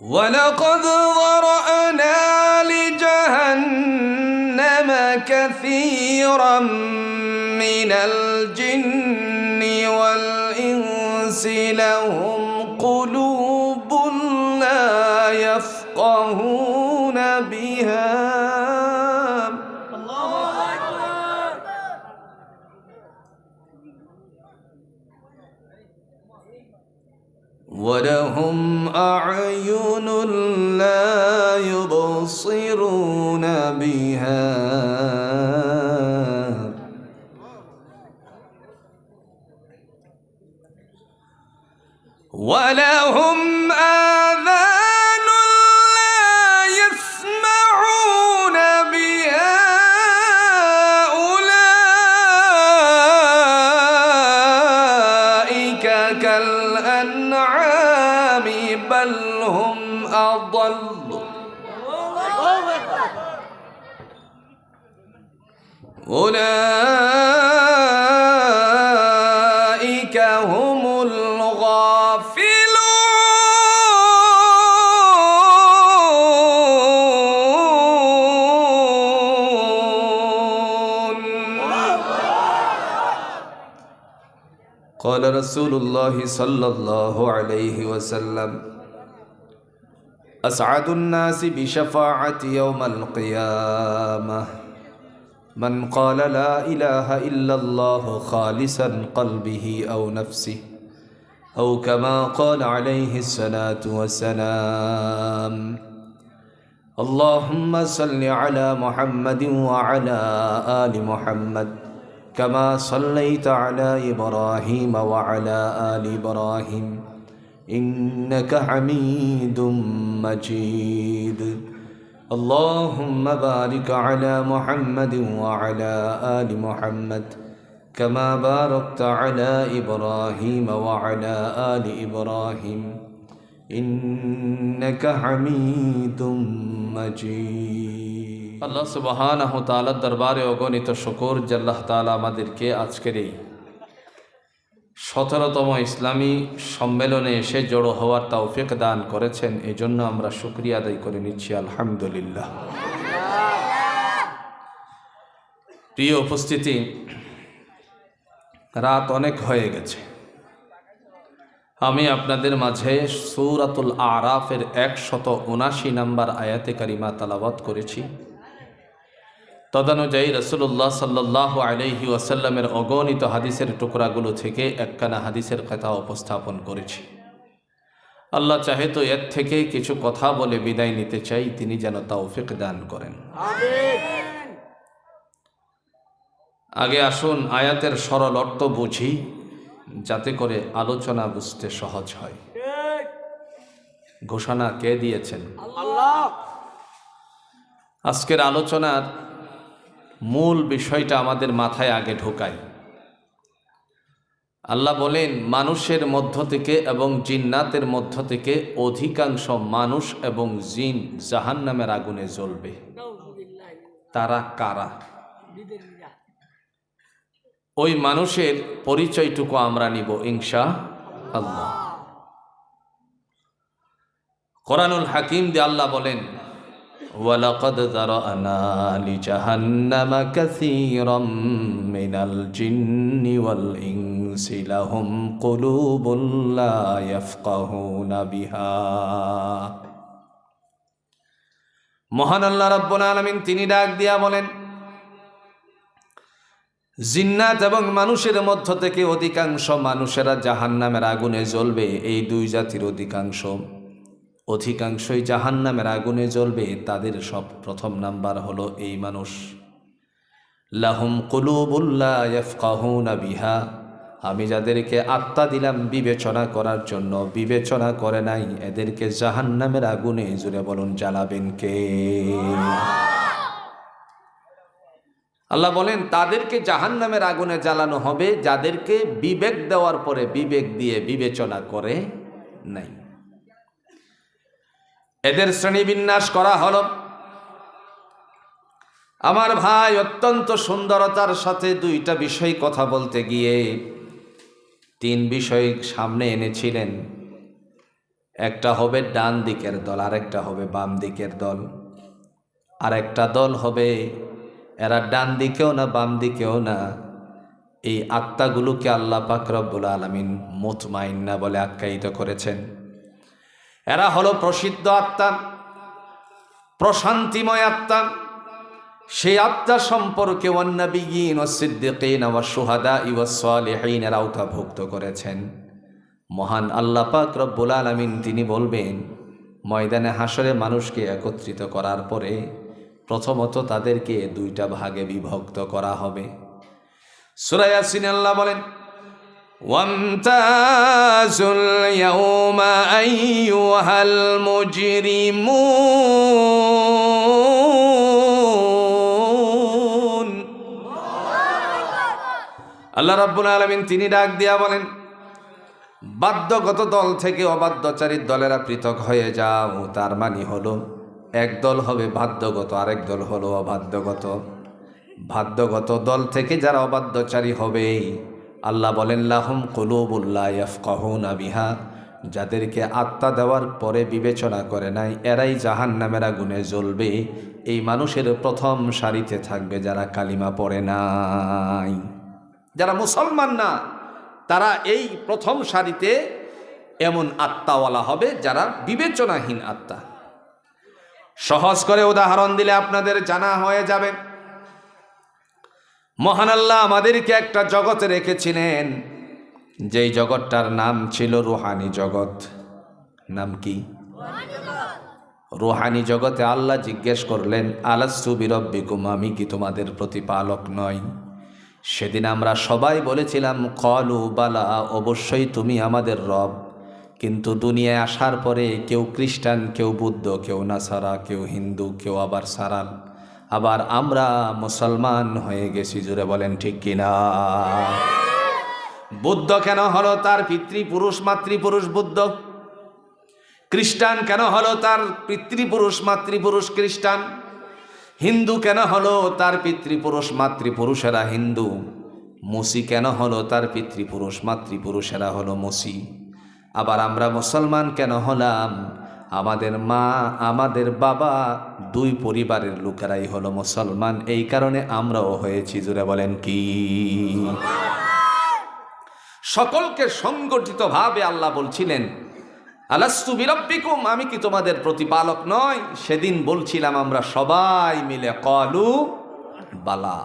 ولقد ذرأنا لجهنم كثيرا من الجن والإنس لهم قلوب لا يفقهون بها ولهم أعين لا يبصرون بها ولهم آذان لا يسمعون بها أولئك كالأنعام بل هم أضل أولئك هم الغافلون. قال رسول الله صلى الله عليه وسلم أسعد الناس بشفاعة يوم القيامة من قال لا إله إلا الله خالصا قلبه أو نفسه أو كما قال عليه الصلاة والسلام. اللهم صل على محمد وعلى آل محمد كما صليت على إبراهيم وعلى آل إبراهيم إنك حميد مجيد. اللهم بارك على محمد وعلى آل محمد كما باركت على إبراهيم وعلى آل إبراهيم إنك حميد مجيد. আল্লাহ সুবহানাহু ওয়া তাআলার দরবারে অগণিত শুকর যে আল্লাহ তাআলা আমাদেরকে আজকের এই 17তম ইসলামী সম্মেলনে এসে জড়ো হওয়ার তৌফিক দান করেছেন। এজন্য আমরা শুকরিয়া আদায় করে নিচ্ছি আলহামদুলিল্লাহ। প্রিয় উপস্থিতি, রাত অনেক হয়ে গেছে। আমি আপনাদের মাঝে সূরাতুল আরাফের 179 নম্বর আয়াতে কারিমা তেলাওয়াত করেছি। তদানুযায়ী রাসূলুল্লাহ সাল্লাল্লাহু আলাইহি ওয়াসাল্লামের অগণিত হাদিসের টুকরাগুলো থেকে একখানা হাদিসের কথা উপস্থাপন করেছি। আল্লাহ চাহে তো এর থেকে কিছু কথা বলে বিদায় নিতে চাই, তিনি যেন তৌফিক দান করেন। আমিন। আগে আসুন আয়াতের সরল অর্থ বুঝি, যাতে করে আলোচনা বুঝতে সহজ হয়। ঘোষণা কে দিয়েছেন? আল্লাহ। আজকের আলোচনার মূল বিষয়টা আমাদের মাথায় আগে ঢোকায়। আল্লাহ বলেন, মানুষের মধ্য থেকে এবং জিন্নাতের মধ্য থেকে অধিকাংশ মানুষ এবং জিন জাহান্নামের আগুনে জ্বলবে। তারা কারা? ওই মানুষের পরিচয়টুকু আমরা নিব ইনশাআল্লাহ। কোরআনুল হাকিম দিয়ে আল্লাহ বলেন, ওয়ালাকাদ যারানা লিজাহান্নামা কাসীরাম মিনাল জিন্নি ওয়াল ইনসি লাহুম কুলুবুন লা ইয়াফকাহুনা বিহা। মহান আল্লাহ রাব্বুল আলামিন তিনি ডাক দিয়া বলেন, জিন্নাত এবং মানুষের মধ্য থেকে অধিকাংশ মানুষেরা জাহান্নামের আগুনে জ্বলবে। এই দুই জাতির অধিকাংশই জাহান্নামের আগুনে জ্বলবে। তাদের সব প্রথম নাম্বার হলো এই মানুষ। লাহুম কুলুবুন লা ইয়াফকাহুনা বিহা, আমি যাদেরকে আত্মা দিলাম বিবেচনা করার জন্য, বিবেচনা করে নাই, এদেরকে জাহান্নামের আগুনে জুড়ে বলুন জ্বালাবেন কে? আল্লাহ বলেন, তাদেরকে জাহান্নামের আগুনে জ্বালানো হবে যাদেরকে বিবেক দেওয়ার পরে বিবেক দিয়ে বিবেচনা করে নাই। এদের শ্রেণীবিন্যাস করা হলো। আমার ভাই অত্যন্ত সুন্দরতার সাথে দুইটা বিষয় কথা বলতে গিয়ে তিন বিষয় সামনে এনেছিলেন। একটা হবে ডান দিকের দল, আরেকটা হবে বাম দিকের দল। আরেকটা দল হবে এরা ডান দিকেও না বাম দিকেও না, এই আত্মাগুলোকে আল্লাহ পাক রব্বুল আলামিন মুতমাইন্না বলে আখ্যায়িত করেছেন। এরা হলো প্রসিদ্ধ আত্মা, প্রশান্তিময় আত্মা। সেই আত্মা সম্পর্কে ওয়ান্নাবিয়িন ওয়াস-সিদ্দিকিন ওয়াশ-শুহাদা ওয়াস-সালিহিন এরা আওতাভুক্ত করেছেন। মহান আল্লাহ পাক রব্বুল আলামিন তিনি বলবেন, ময়দানে হাসরে মানুষকে একত্রিত করার পরে প্রথমত তাদেরকে দুইটা ভাগে বিভক্ত করা হবে। সূরা ইয়াসিনে আল্লাহ বলেন, ওয়ামতাজুল ইয়াউমা আইয়ুহাল মুজরিমুন। আল্লাহ রাব্বুল আলামিন তিনি ডাক দিয়া বলেন, বাধ্যগত দল থেকে অবাধ্যচারী দলেরা পৃথক হয়ে যাও। তার মানে হলো এক দল হবে বাধ্যগত, আরেক দল হলো অবাধ্যগত। বাধ্যগত দল থেকে যারা অবাধ্যচারী হবে, আল্লাহ বলেন লাহুম কুলুবুল লা ইয়াফকাহুনা বিহা, যাদেরকে আত্মা দেওয়ার পরে বিবেচনা করে নাই, এরাই জাহান্নামের আগুনে জ্বলবে। এই মানুষের প্রথম সারিতে থাকবে যারা কালিমা পড়ে নাই, যারা মুসলমান না, তারা এই প্রথম সারিতে এমন আত্মাওয়ালা হবে যারা বিবেচনাহীন আত্মা। সহজ করে উদাহরণ দিলে আপনাদের জানা হয়ে যাবে। মহান আল্লাহ আমাদেরকে একটা জগতে রেখেছিলেন, যেই জগৎটার নাম ছিল রুহানি জগৎ। নাম কি? রুহানি জগতে আল্লাহ জিজ্ঞেস করলেন, আলাস্তু বিরব্বিকুম, আমি কি তোমাদের প্রতিপালক নই? সেদিন আমরা সবাই বলেছিলাম ক্বালু বালা, অবশ্যই তুমি আমাদের রব। কিন্তু দুনিয়ায় আসার পরে কেউ খ্রিস্টান, কেউ বুদ্ধ, কেউ নাসারা, কেউ হিন্দু, কেউ আবার সারাল, আবার আমরা মুসলমান হয়ে গেছি। জুড়ে বলেন ঠিক কিনা? বুদ্ধ কেন হলো? তার পিতৃপুরুষ মাতৃপুরুষ বুদ্ধ। খ্রিস্টান কেন হলো? তার পিতৃপুরুষ মাতৃপুরুষ খ্রিস্টান। হিন্দু কেন হলো? তার পিতৃপুরুষ মাতৃপুরুষেরা হিন্দু। মুসি কেন হলো? তার পিতৃপুরুষ মাতৃপুরুষেরা হলো মুসি। আবার আমরা মুসলমান কেন হলাম? আমাদের মা, আমাদের বাবা, দুই পরিবারের লোকেরাই হলো মুসলমান, এই কারণে আমরাও হয়েছি। জুড়ে বলেন কি? সকলকে সংগঠিতভাবে আল্লাহ বলছিলেন, আলাস্তু বিরব্বিকুম, আমি কি তোমাদের প্রতিপালক নয়? সেদিন বলছিলাম আমরা সবাই মিলে ক্বালু বালা।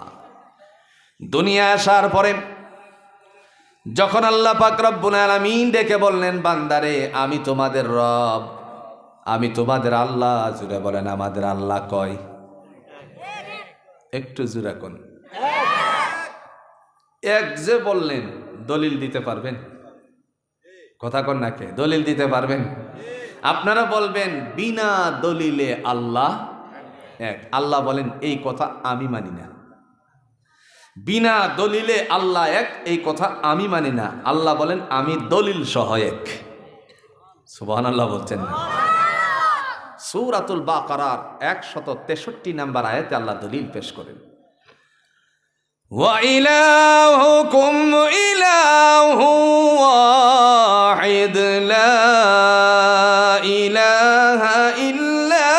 দুনিয়া আসার পরে যখন আল্লাহ পাক রব্বুল আলামিন ডেকে বললেন, বান্দারে আমি তোমাদের রব, আমি তোমাদের আল্লাহ। জুড়ে বলেন আমাদের আল্লাহ কয়? একটু জুড়ে কোন এক যে বললেন, দলিল দিতে পারবেন? কথা কন না কে? দলিল দিতে পারবেন? আপনারা বলবেন বিনা দলিলে আল্লাহ এক। আল্লাহ বলেন এই কথা আমি মানি না। বিনা দলিলে আল্লাহ এক, এই কথা আমি মানি না। আল্লাহ বলেন আমি দলিল সহ এক। সুবহানাল্লাহ বলছেন না? সূরাতুল বাকারার 163 নম্বর আয়াতে আল্লাহ দলিল পেশ করেন, ওয়া ইলাহুকুম ইলাহু ওয়াহিদ লা ইলাহা ইল্লা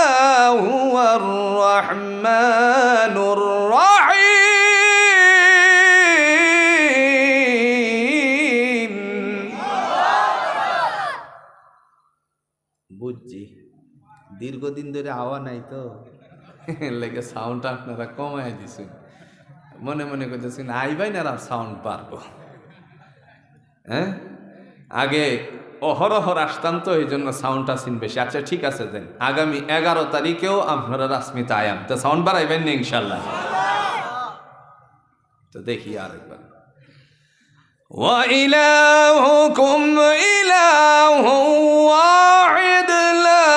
হুয়ার রাহমানুর রাহিম। বুঝছি, দীর্ঘদিন ধরে আওয়া নাই তো লেগে সাউন্ডটা আপনারা কমাই দিছেন। মনে মনে করতেছেন আইবাই না আর সাউন্ড পারবো। হ্যাঁ, আগে অহরহর আসতাম তো, এই জন্য সাউন্ডটা সিন বেশি। আচ্ছা ঠিক আছে, দেন আগামী 11 তারিখেও আপনারা রাসমিতা আয়াম তো সাউন্ড বাড়াইবেন না ইনশাল্লাহ? তো দেখি আরেকবার, ওয়া ইলাহুকুম ইলাহু ওয়াহিদ লা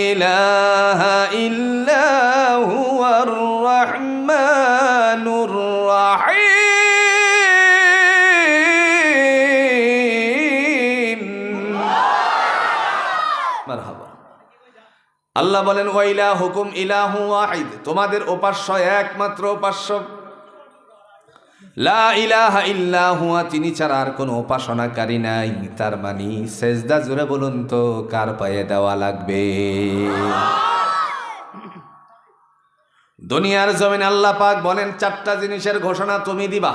ইলাহা ইল্লা হুয়ার রাহমানুর রাহিম। মারহাবা। আল্লাহ বলেন ওয়া ইলাহুকুম ইলাহু ওয়াহিদ, তোমাদের উপাস্য একমাত্র উপাস্য। লা ইলাহা ইল্লা হুয়া, তিনি ছাড়া আর কোনো উপাসনাকারী নাই। তার মানে সেজদা, জোরে বলুন তো কার পায়ে দেওয়া লাগবে? দুনিয়ার জমিনে আল্লাহ পাক বলেন 4টা জিনিসের ঘোষণা তুমি দিবা,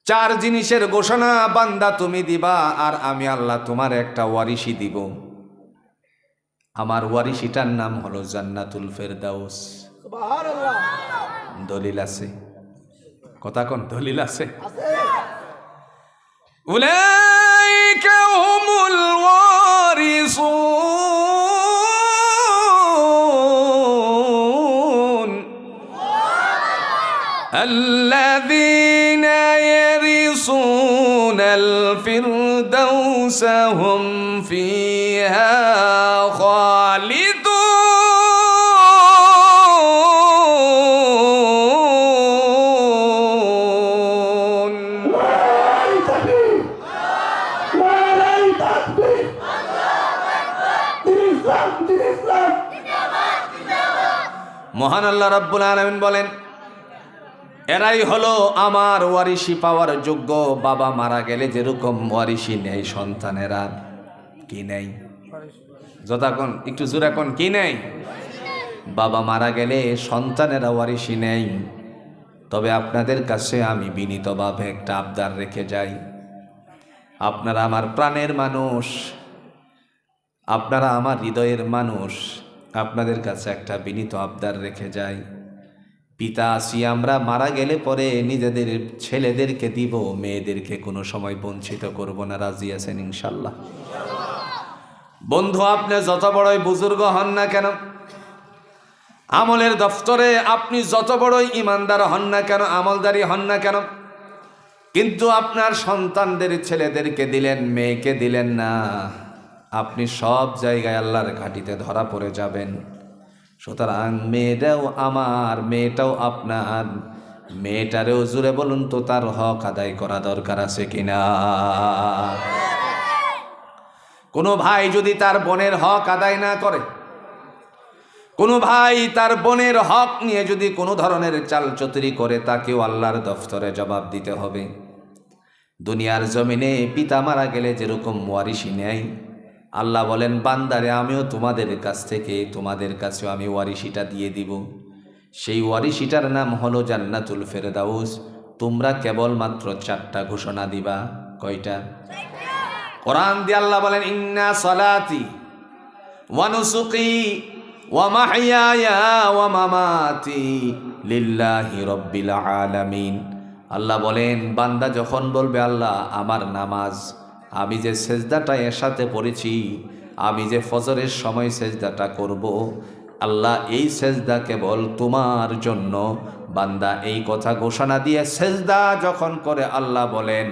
4 জিনিসের ঘোষণা বান্দা তুমি দিবা, আর আমি আল্লাহ তোমার একটা ওয়ারিশি দিব। আমার ওয়ারিশিটার নাম হলো জান্নাতুল ফেরদাউস। সুবহানাল্লাহ। দলিল আছে? কথা কোন দলিল আছে? উলাইকা হুমুল ওয়ারিসুন আল্লাযীনা ইয়ারিসুনাল ফিরদাউসা হুম ফিহা খালিদুন। মহান আল্লাহ রাব্বুল আলামিন বলেন, এরাই হলো আমার ওয়ারিশি পাওয়ার যোগ্য। বাবা মারা গেলে যেরকম ওয়ারিশি নেই সন্তানেরা, কি নেই? যতক্ষণ একটু জোরে কোন, কি নেই? বাবা মারা গেলে সন্তানেরা ওয়ারিশি নেই। তবে আপনাদের কাছে আমি বিনীতভাবে একটা আবদার রেখে যাই। আপনারা আমার প্রাণের মানুষ, আপনারা আমার হৃদয়ের মানুষ। আপনাদের কাছে একটা বিনীত আবদার রেখে যাই। পিতা আসি আমরা, মারা গেলে পরে নিজেদের ছেলেদেরকে দিব, মেয়েদেরকে কোনো সময় বঞ্চিত করব না। রাজি আছেন ইনশাল্লাহ? বন্ধু, আপনি যত বড়ই বুজুর্গ হন না কেন, আমলের দফতরে আপনি যত বড়ই ইমানদার হন না কেন, আমলদারি হন না কেন, কিন্তু আপনার সন্তানদের ছেলেদেরকে দিলেন, মেয়েকে দিলেন না, আপনি সব জায়গায় আল্লাহর ঘাটিতে ধরা পড়ে যাবেন। সুতরাং মেয়েটাও আমার, মেয়েটাও আপনার। মেয়েটারেও জুড়ে বলুন তো তার হক আদায় করা দরকার আছে কিনা? কোনো ভাই যদি তার বোনের হক আদায় না করে, কোনো ভাই তার বোনের হক নিয়ে যদি কোনো ধরনের চালচতুরি করে, তাকেও আল্লাহর দফতরে জবাব দিতে হবে। দুনিয়ার জমিনে পিতা মারা গেলে যেরকম ওয়ারিশি নেয়, আল্লাহ বলেন বান্দারে আমিও তোমাদের কাছ থেকে, তোমাদের কাছেও আমি ওয়ারিশিটা দিয়ে দিব। সেই ওয়ারিশিটার নাম হলো জান্নাতুল ফেরদাউস। তোমরা কেবলমাত্র 4টা ঘোষণা দিবা। কয়টা? কোরআন দিয়ে আল্লাহ বলেন ইন্না সালাতি ওয়া নুসুকি ওয়া মাহইয়ায়া ওয়া মামাতি লিল্লাহি রাব্বিল আলামিন। আল্লাহ বলেন বান্দা যখন বলবে আল্লাহ আমার নামাজ, আমি যে সেজদাটা এর সাথে পড়েছি, আমি যে ফজরের সময় সেজদাটা করব, আল্লাহ এই সেজদা কেবল তোমার জন্য। বান্দা এই কথা ঘোষণা দিয়ে সেজদা যখন করে, আল্লাহ বলেন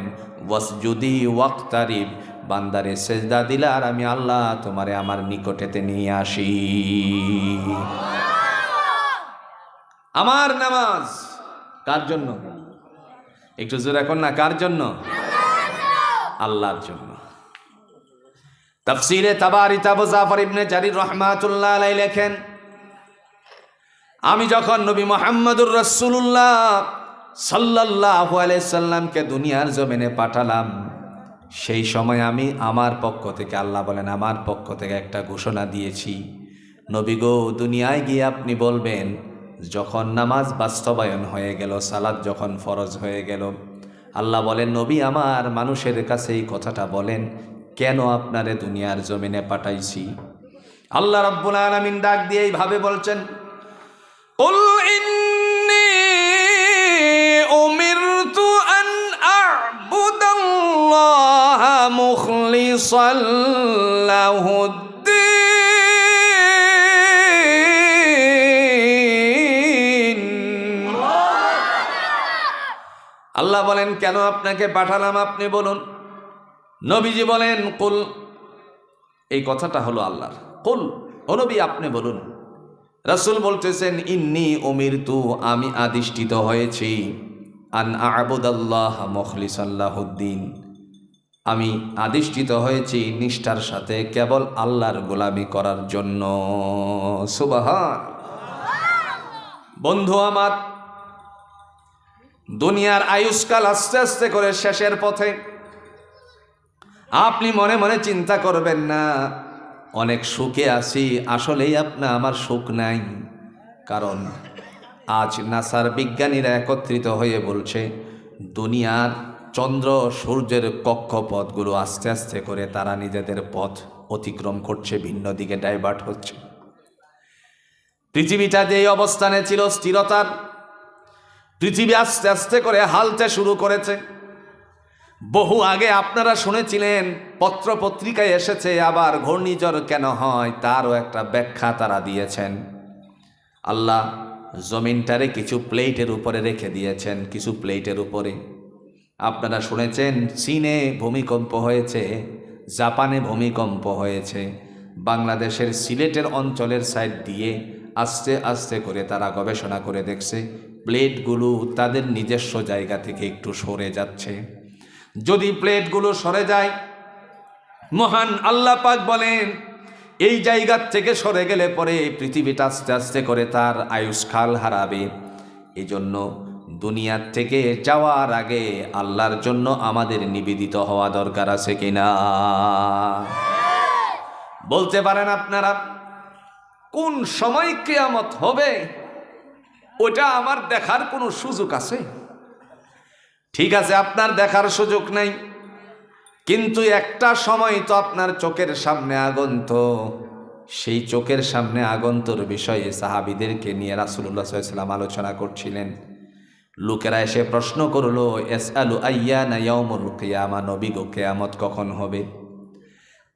ওয়াসজুদি ওয়াক্তারিব, বান্দারে সেজদা দিলে আর আমি আল্লাহ তোমারে আমার নিকটেতে নিয়ে আসি। আমার নামাজ কার জন্য? একটু জোরে এখন না, কার জন্য? আল্লাহর জন্য। তাফসীরে তাবারিত আবু জাফর ইবনে জারির রাহমাতুল্লাহ আলাইহি লেখেন, আমি যখন নবী মুহাম্মদুর রাসূলুল্লাহ সাল্লাল্লাহু আলাইহি সাল্লামকে দুনিয়ার জমিনে পাঠালাম, সেই সময় আমি আমার পক্ষ থেকে, আল্লাহ বলেন আমার পক্ষ থেকে একটা ঘোষণা দিয়েছি, নবী গো দুনিয়ায় গিয়ে আপনি বলবেন, যখন নামাজ বাস্তবায়ন হয়ে গেল, সালাত যখন ফরজ হয়ে গেল, আল্লাহ বলেন নবী আমার মানুষের কাছে এই কথাটা বলেন, কেন আপনারে দুনিয়ার জমিনে পাঠাইছি। আল্লাহ রাব্বুল আলামিন ডাক দিয়ে এইভাবে বলছেন, কুল ইন্নী উমিরতু আন আ'বুদাল্লাহা মুখলিসাল লাহুদ্দিন। আল্লাহ বলেন কেন আপনাকে পাঠালাম আপনি বলুন। নবীজি বলেন কুল, এই কথাটা হলো আল্লাহর। কুল, ও নবী আপনি বলুন। রাসূল বলতেছেন ইন্নী উমিরতু, আমি আদিষ্ঠিত হয়েছি, আন আ'বুদাল্লাহ মুখলিসাল লাহুদ্দিন, আমি আদিষ্ঠিত হয়েছি নিষ্ঠার সাথে কেবল আল্লাহর গোলামি করার জন্য। সুবহান। বন্ধু আমার, দুনিয়ার আয়ুষ্কাল আস্তে আস্তে করে শেষের পথে। আপনি মনে মনে চিন্তা করবেন না অনেক সুখে আছি, আসলেই আমার সুখ নাই। কারণ আজ নাসার বিজ্ঞানীরা একত্রিত হয়ে বলছে দুনিয়ার চন্দ্র সূর্যের কক্ষপথগুলো আস্তে আস্তে করে তারা নিজেদের পথ অতিক্রম করছে, ভিন্ন দিকে ডাইভার্ট হচ্ছে। পৃথিবীটা যে অবস্থানে ছিল স্থিরতার, পৃথিবী আস্তে আস্তে করে হালতে শুরু করেছে। বহু আগে আপনারা শুনেছিলেন, পত্র পত্রিকায় এসেছে, আবার ঘূর্ণিঝড় কেন হয় তারও একটা ব্যাখ্যা তারা দিয়েছেন। আল্লাহ জমিনটারে কিছু প্লেটের উপরে রেখে দিয়েছেন, কিছু প্লেটের উপরে। আপনারা শুনেছেন চীনে ভূমিকম্প হয়েছে, জাপানে ভূমিকম্প হয়েছে। বাংলাদেশের সিলেটের অঞ্চলের সাইড দিয়ে আস্তে আস্তে করে তারা গবেষণা করে দেখছে প্লেটগুলো তাদের নিজস্ব জায়গা থেকে একটু সরে যাচ্ছে। যদি প্লেটগুলো সরে যায়, মহান আল্লাহ পাক বলেন এই জায়গার থেকে সরে গেলে পরে পৃথিবীটা আস্তে আস্তে করে তার আয়ুষ্কাল হারাবে। এই জন্য দুনিয়ার থেকে যাওয়ার আগে আল্লাহর জন্য আমাদের নিবেদিত হওয়া দরকার আছে কিনা? বলতে পারেন আপনারা কোন সময় কিয়ামত হবে ওটা আমার দেখার কোনো সুযোগ আছে? ঠিক আছে, আপনার দেখার সুযোগ নাই, কিন্তু একটা সময় তো আপনার চোখের সামনে আগন্ত। সেই চোখের সামনে আগন্তর বিষয়ে সাহাবীদেরকে নিয়ে রাসূলুল্লাহ সাল্লাল্লাহু আলাইহি ওয়াসাল্লাম আলোচনা করছিলেন। লোকেরা এসে প্রশ্ন করলো, ইয়াসআলু আইয়ানা ইয়াউমুল কিয়ামা, নবী গো কিয়ামত কখন হবে?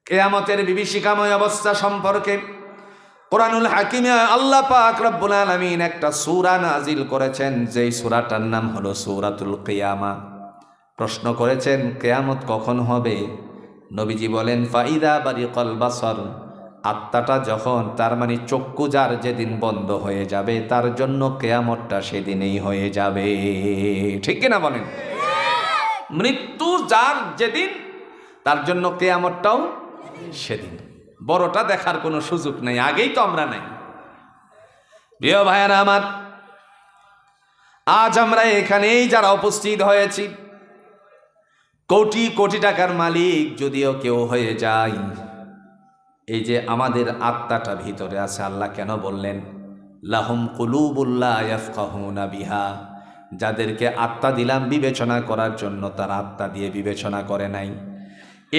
কিয়ামতের বিভীষিকাময় অবস্থা সম্পর্কে কোরআনুল হাকিমে আল্লাহ পাক রব্বুল আলামিন একটা সূরা নাজিল করেছেন, যেই সূরাটার নাম হলো সূরাতুল কিয়ামা। প্রশ্ন করেছেন কিয়ামত কখন হবে? নবীজি বলেন ফাইদা বারিকাল বাসর, আত্মাটা যখন, তার মানে চক্ষু যার যেদিন বন্ধ হয়ে যাবে তার জন্য কিয়ামতটা সেদিনেই হয়ে যাবে। ঠিক কিনা বলেন? মৃত্যু যার যেদিন তার জন্য কিয়ামতটাও সেদিন। বড়টা দেখার কোনো সুযোগ নেই, আগেই তো আমরা নাই। প্রিয় ভাইয়েরা আমার, আজ আমরা এখানেই যারা উপস্থিত হয়েছি, কোটি কোটি টাকার মালিক যদিও কেউ হয়ে যায়, এই যে আমাদের আত্মাটা ভিতরে আছে, আল্লাহ কেন বললেন লাহুম কুলুবুল লা ইয়াফকাহুনা বিহা? যাদেরকে আত্মা দিলাম বিবেচনা করার জন্য, তার আত্মা দিয়ে বিবেচনা করে নাই।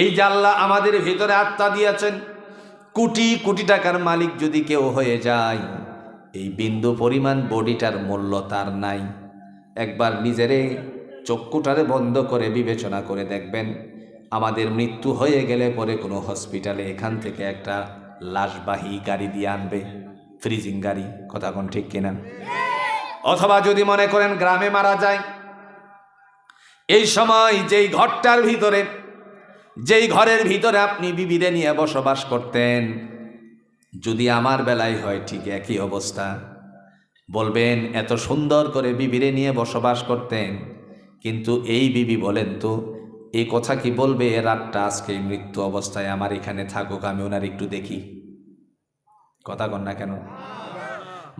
এই যে আল্লাহ আমাদের ভিতরে আত্মা দিয়েছেন, কোটি কোটি টাকার মালিক যদি কেউ হয়ে যায়, এই বিন্দু পরিমাণ বডিটার মূল্য তার নাই। একবার নিজেরে চক্ষুটারে বন্ধ করে বিবেচনা করে দেখবেন, আমাদের মৃত্যু হয়ে গেলে পরে কোনো হসপিটালে এখান থেকে একটা লাশবাহী গাড়ি দিয়ে আনবে, ফ্রিজিং গাড়ি, কথা কোন ঠিক কিনা? অথবা যদি মনে করেন গ্রামে মারা যায়, এই সময় যেই ঘরটার ভিতরে, যেই ঘরের ভিতরে আপনি বিবিরে নিয়ে বসবাস করতেন, যদি আমার বেলায় হয় ঠিক একই অবস্থা। বলবেন এত সুন্দর করে বিবিরে নিয়ে বসবাস করতেন, কিন্তু এই বিবি বলেন তো এই কথা কি বলবে এ রাতটা আজকে মৃত্যু অবস্থায় আমার এখানে থাকুক, আমি ওনার একটু দেখি? কথা কন না কেন?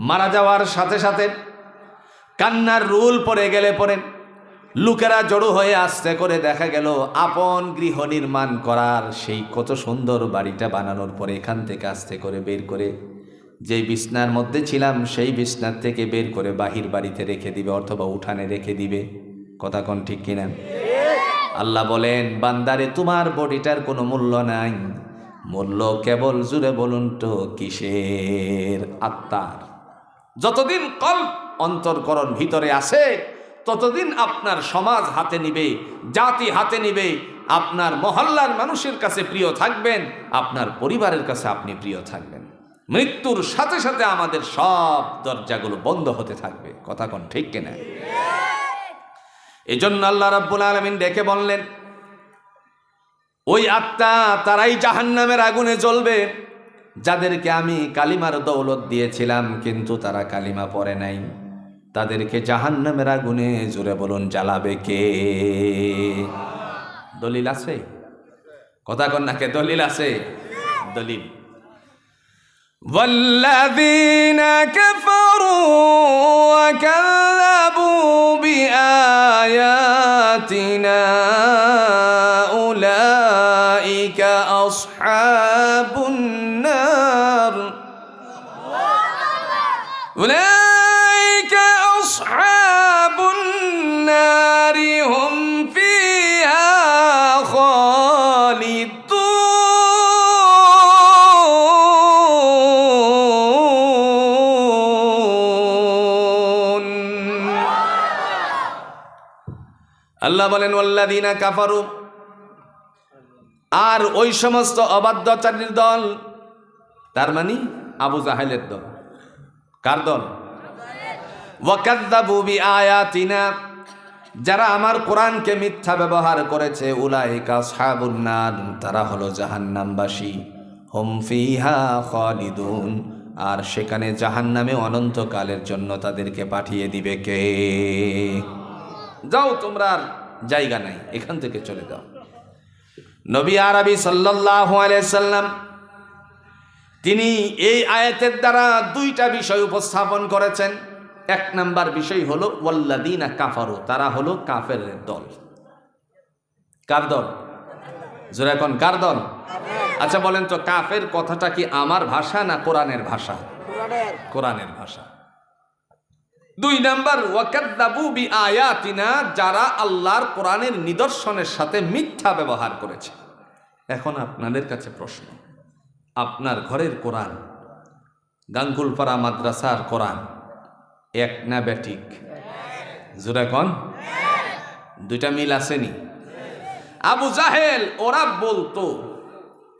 মারা যাওয়ার সাথে সাথে কান্নার রুল পড়ে গেলে পরে লোকেরা জড়ো হয়ে আসতে করে দেখা গেল আপন গৃহ নির্মাণ করার সেই কত সুন্দর বাড়িটা বানানোর পরে এখান থেকে আস্তে করে বের করে যেই বিছনার মধ্যে ছিলাম সেই বিছনার থেকে বের করে বাহির বাড়িতে রেখে দিবে, অথবা উঠানে রেখে দিবে। কথা কোন ঠিক কিনা? আল্লাহ বলেন বান্দারে তোমার বডিটার কোনো মূল্য নাই, মূল্য কেবল, জুড়ে বলুন তো কিসের? আত্মার। যতদিন কল্প অন্তরকরণ ভিতরে আছে ততদিন আপনার সমাজ হাতে নিবে, জাতি হাতে নিবে, আপনার মহল্লার মানুষের কাছে প্রিয় থাকবেন, আপনার পরিবারের কাছে আপনি প্রিয় থাকবেন। মৃত্যুর সাথে সাথে আমাদের সব দরজাগুলো বন্ধ হতে থাকবে। কথা কোন ঠিক কিনা? এই জন্য আল্লাহ রাব্বুল আলামিন ডেকে বললেন ওই আত্মা তারাই জাহান্নামের আগুনে জ্বলবে যাদেরকে আমি কালিমার দৌলত দিয়েছিলাম কিন্তু তারা কালিমা পড়ে নাই। তাদেরকে জাহান্নামের আগুনে, জোরে বলুন, জ্বালাবে কে? দলিল আছে? কথা কন না কে? দলিল আছে? দলিল والذين كفروا وكذبوا بآياتنا أولئك أصحاب النار أولئك أصحاب النار هم فيها خالدون আল্লাহ বলেন ওয়াল্লাযীনা কাফারু, আর ওই সমস্ত অবাধ্যচারীর দল, তার মানে আবু জাহেলের দল। কার দল? ওয়াকাযযাবু বিআয়াতিনা, যারা আমার কোরআনকে মিথ্যা ব্যবহার করেছে, উলাইকা আসহাবুন নার, তারা হলো জাহান্নামবাসী। হুম ফিহা খালিদুন, আর সেখানে জাহান্নামে অনন্তকালের জন্য তাদেরকে পাঠিয়ে দিবে কে? যাও, তোমরা আর জায়গা নাই, এখান থেকে চলে যাও। নবী আরবি সাল্লাল্লাহু আলাইহি সাল্লাম তিনি এই আয়াতের দ্বারা দুইটা বিষয় উপস্থাপন করেছেন। এক নাম্বার বিষয় হলো ওয়াল্লাযীনা কাফারু, তারা হলো কাফেরের দল। কার দল? জোরে কোন কার দল? আচ্ছা বলেন তো, কাফের কথাটা কি আমার ভাষা না কোরআনের ভাষা? কোরআনের ভাষা। দুই নাম্বার ওয়াকাযযাবু বিআয়াতিনা, যারা আল্লাহর কোরআনের নিদর্শনের সাথে মিথ্যা ব্যবহার করেছে। এখন আপনাদের কাছে প্রশ্ন, আপনার ঘরের কোরআন, গাঙ্গুলপাড়া মাদ্রাসার কোরআন এক না ব্যাটিক? জোরে কোন? দুইটা মিল আসেনি? আবু জাহেল ওরা বলতো,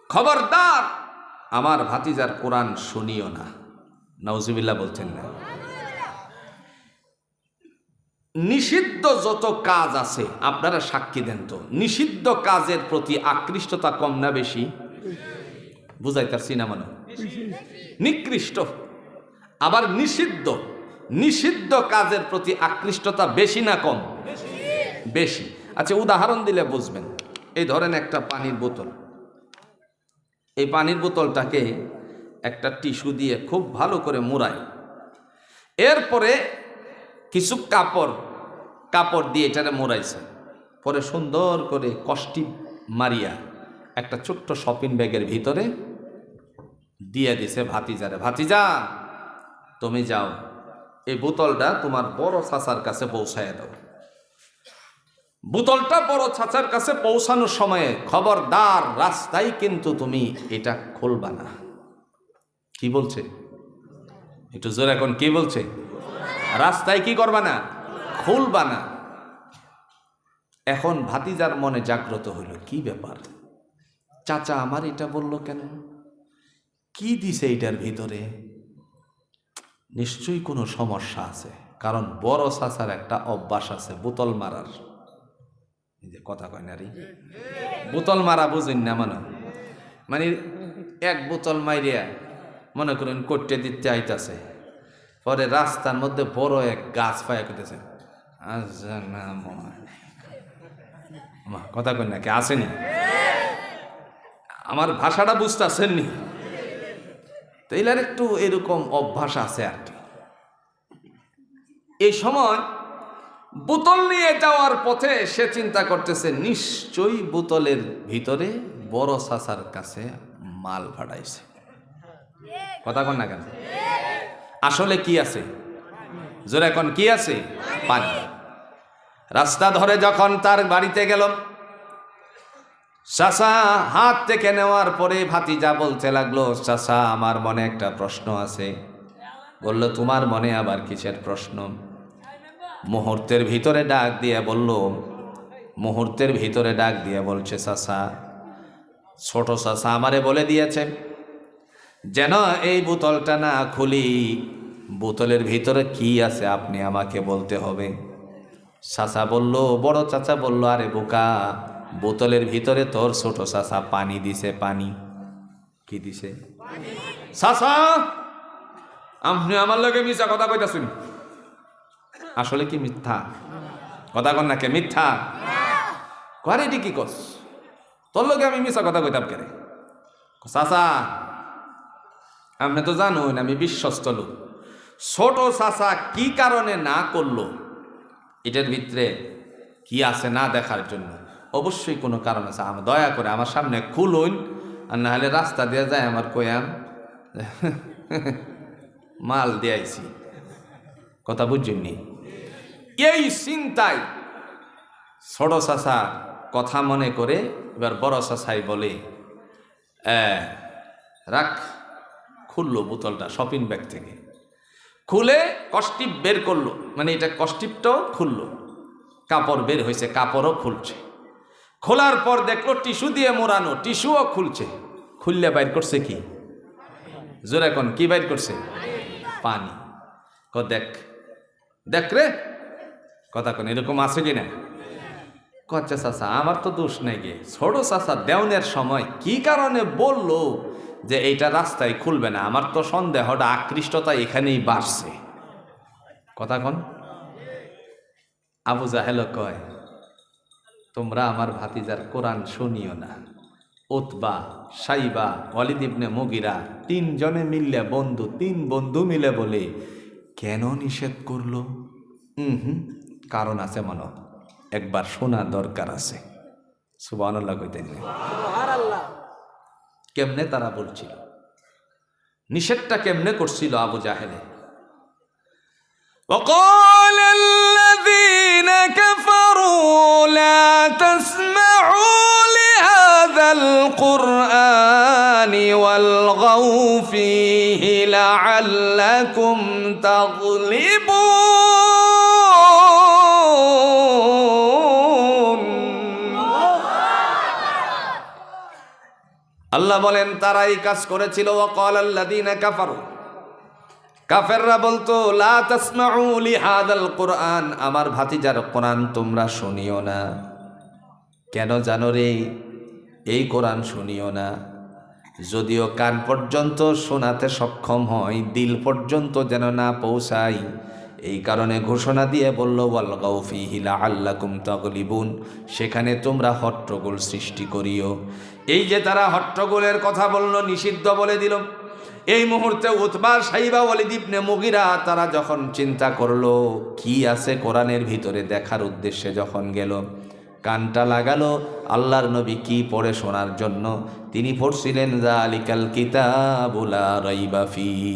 খবরদার আমার ভাতিজার কোরআন শুনিও না। নাউজুবিল্লাহ বলতেন না। নিষিদ্ধ যত কাজ আছে আপনারা সাক্ষী দেন তো, নিষিদ্ধ কাজের প্রতি আকৃষ্টতা কম না বেশি? বুঝাইতারছি না মানে? নিকৃষ্ট। আবার নিষিদ্ধ কাজের প্রতি আকৃষ্টতা বেশি না কম? বেশি। আচ্ছা উদাহরণ দিলে বুঝবেন। এই ধরেন একটা পানির বোতল, এই পানির বোতলটাকে একটা টিস্যু দিয়ে খুব ভালো করে মুড়ায়, এরপরে কিছু কাপড় দিয়ে এটারে মোড়াইছে, পরে সুন্দর করে কষ্টি মারিয়া একটা ছোট্ট শপিং ব্যাগের ভিতরে দিয়ে দিছে ভাতিজারে। ভাতিজা তুমি যাও, এই বোতলটা তোমার বড় চাচার কাছে পৌঁছায় দাও। বোতলটা বড় চাচার কাছে পৌঁছানোর সময়ে খবরদার রাস্তায় কিন্তু তুমি এটা খুলবা না। কি বলছে? একটু জোরে এখন কি বলছে? রাস্তায় কি করবা না? খুলবা না। এখন ভাতিজার মনে জাগ্রত হইল, কি ব্যাপার, চাচা আমার এটা বলল কেন? কি দিছে এটার ভিতরে? নিশ্চয়ই কোনো সমস্যা আছে, কারণ বড় চাচার একটা অভ্যাস আছে বোতল মারার। এই যে কথা কয় না রে, বোতল মারা বুঝেন না? মানে এক বোতল মাইরিয়া মনে করেন করতে দিতে আইতাছে, পরে রাস্তার মধ্যে বড় এক গাছ পায়া করতেছে। কথা কই না কে আসেনি? আমার ভাষাটা বুঝতে আসেননি? তো এলার একটু এরকম অভ্যাস আছে আর কি। এই সময় বোতল নিয়ে যাওয়ার পথে সে চিন্তা করতেছে, নিশ্চয়ই বোতলের ভিতরে বড় চাচার কাছে মাল ফাটাইছে। কথা কন না কেন? আসলে কি আছে? জোরে এখন কি আছে? পানি। রাস্তা ধরে যখন তার বাড়িতে গেল, চাচা হাত থেকে নেওয়ার পরে ভাতিজা বলতে লাগলো, চাচা আমার মনে একটা প্রশ্ন আছে। বলল, তোমার মনে আবার কিসের প্রশ্ন? মুহূর্তের ভিতরে ডাক দিয়ে বলছে, চাচা, ছোট চাচা আমারে বলে দিয়েছে যেন এই বোতলটা না খুলি, বোতলের ভিতরে কি আছে আপনি আমাকে বলতে হবে। চাচা বলল, বড় চাচা বলল, আরে বোকা, বোতলের ভিতরে তোর ছোট চাচা পানি দিছে। পানি কি দিছে? চাচা আপনি আমার লগে মিথ্যা কথা কইতাছেন। আসলে কি মিথ্যা? কথা কন না কে? মিথ্যা করে এটি কি কস? তোর লগে আমি মিথ্যা কথা কইতাম কে? চাচা আপনি তো জানুন আমি বিশ্বস্ত লোক। ছোট চাচা কি কারণে না করলো এটার ভিতরে কি আছে না দেখার জন্য অবশ্যই কোনো কারণ আছে। আমার দয়া করে আমার সামনে খুলুন, আর না হলে রাস্তা দিয়ে যায় আমার কয়াম মাল দিয়েছি। কথা বুঝছেননি? এই চিন্তায় ছোট চাচা কথা মনে করে এবার বড় চাচাই বলে রাখ। খুললো বোতলটা শপিং ব্যাগ থেকে, খুলে কষ্টিপ বের করলো, মানে এটা কষ্টিপটাও খুললো, কাপড় বের হয়েছে, কাপড়ও খুলছে। খোলার পর দেখলো টিস্যু দিয়ে মোড়ানো, টিস্যুও খুলছে। খুললে বাইর করছে কি? জোরে কোন কি বাইর করছে? পানি। দেখ দেখ রে, কথা কোন এরকম আছে কিনা? কচ্ছা চাচা আমার তো দোষ নেই গে। ছোট চাচা দেওনের সময় কি কারণে বললো যে এইটা রাস্তায় খুলবে না? আমার তো সন্দেহটা আকৃষ্টতা এখানেই বাড়ছে। কথা কোন? আবু জাহেল কয় তোমরা আমার ভাতিজার কোরআন শুনিও না। উতবা, সাইবা, ওয়ালিদ ইবনে মুগিরা তিনজনে মিললে বন্ধু, তিন বন্ধু মিলে বলে কেন নিষেধ করলো? কারণ আছে মনে, একবার শোনা দরকার আছে। সুবহানাল্লাহ কইতেন। কেমনে তারা বলছিল, নিষেধটা কেমনে করছিল আবু জাহেলে? وقال الذين كفروا لا تسمعوا لهذا القرآن والغوا فيه لعلكم تغلبون। আল্লাহ বলেন তারা এই কাজ করেছিল। وقال الذين كفروا, কাফেররা বলতো লা তাসমাউ লিহাদাল কোরআন, আমার ভাতিজার কোরআন তোমরা শুনিও না। কেন জানো রে? এই কোরআন শুনিও না, যদিও কান পর্যন্ত শোনাতে সক্ষম হয়, দিল পর্যন্ত যেন না পৌঁছাই, এই কারণে ঘোষণা দিয়ে বলল ওয়ালগাউ ফীহি লাআল্লাকুম তাগলিবুন, সেখানে তোমরা হট্টগোল সৃষ্টি করিও। এই যে তারা হট্টগোলের কথা বলল, নিষিদ্ধ বলে দিল, এই মুহূর্তে উতবা, সাইবা, ওয়ালিদ ইবনে মুগিরা তারা যখন চিন্তা করলো কি আছে কোরআনের ভিতরে দেখার উদ্দেশ্যে যখন গেল, কানটা লাগালো আল্লাহর নবী কি পড়ে শোনার জন্য। তিনি পড়ছিলেন যালিকাল কিতাবু লা রাইবা ফীহি,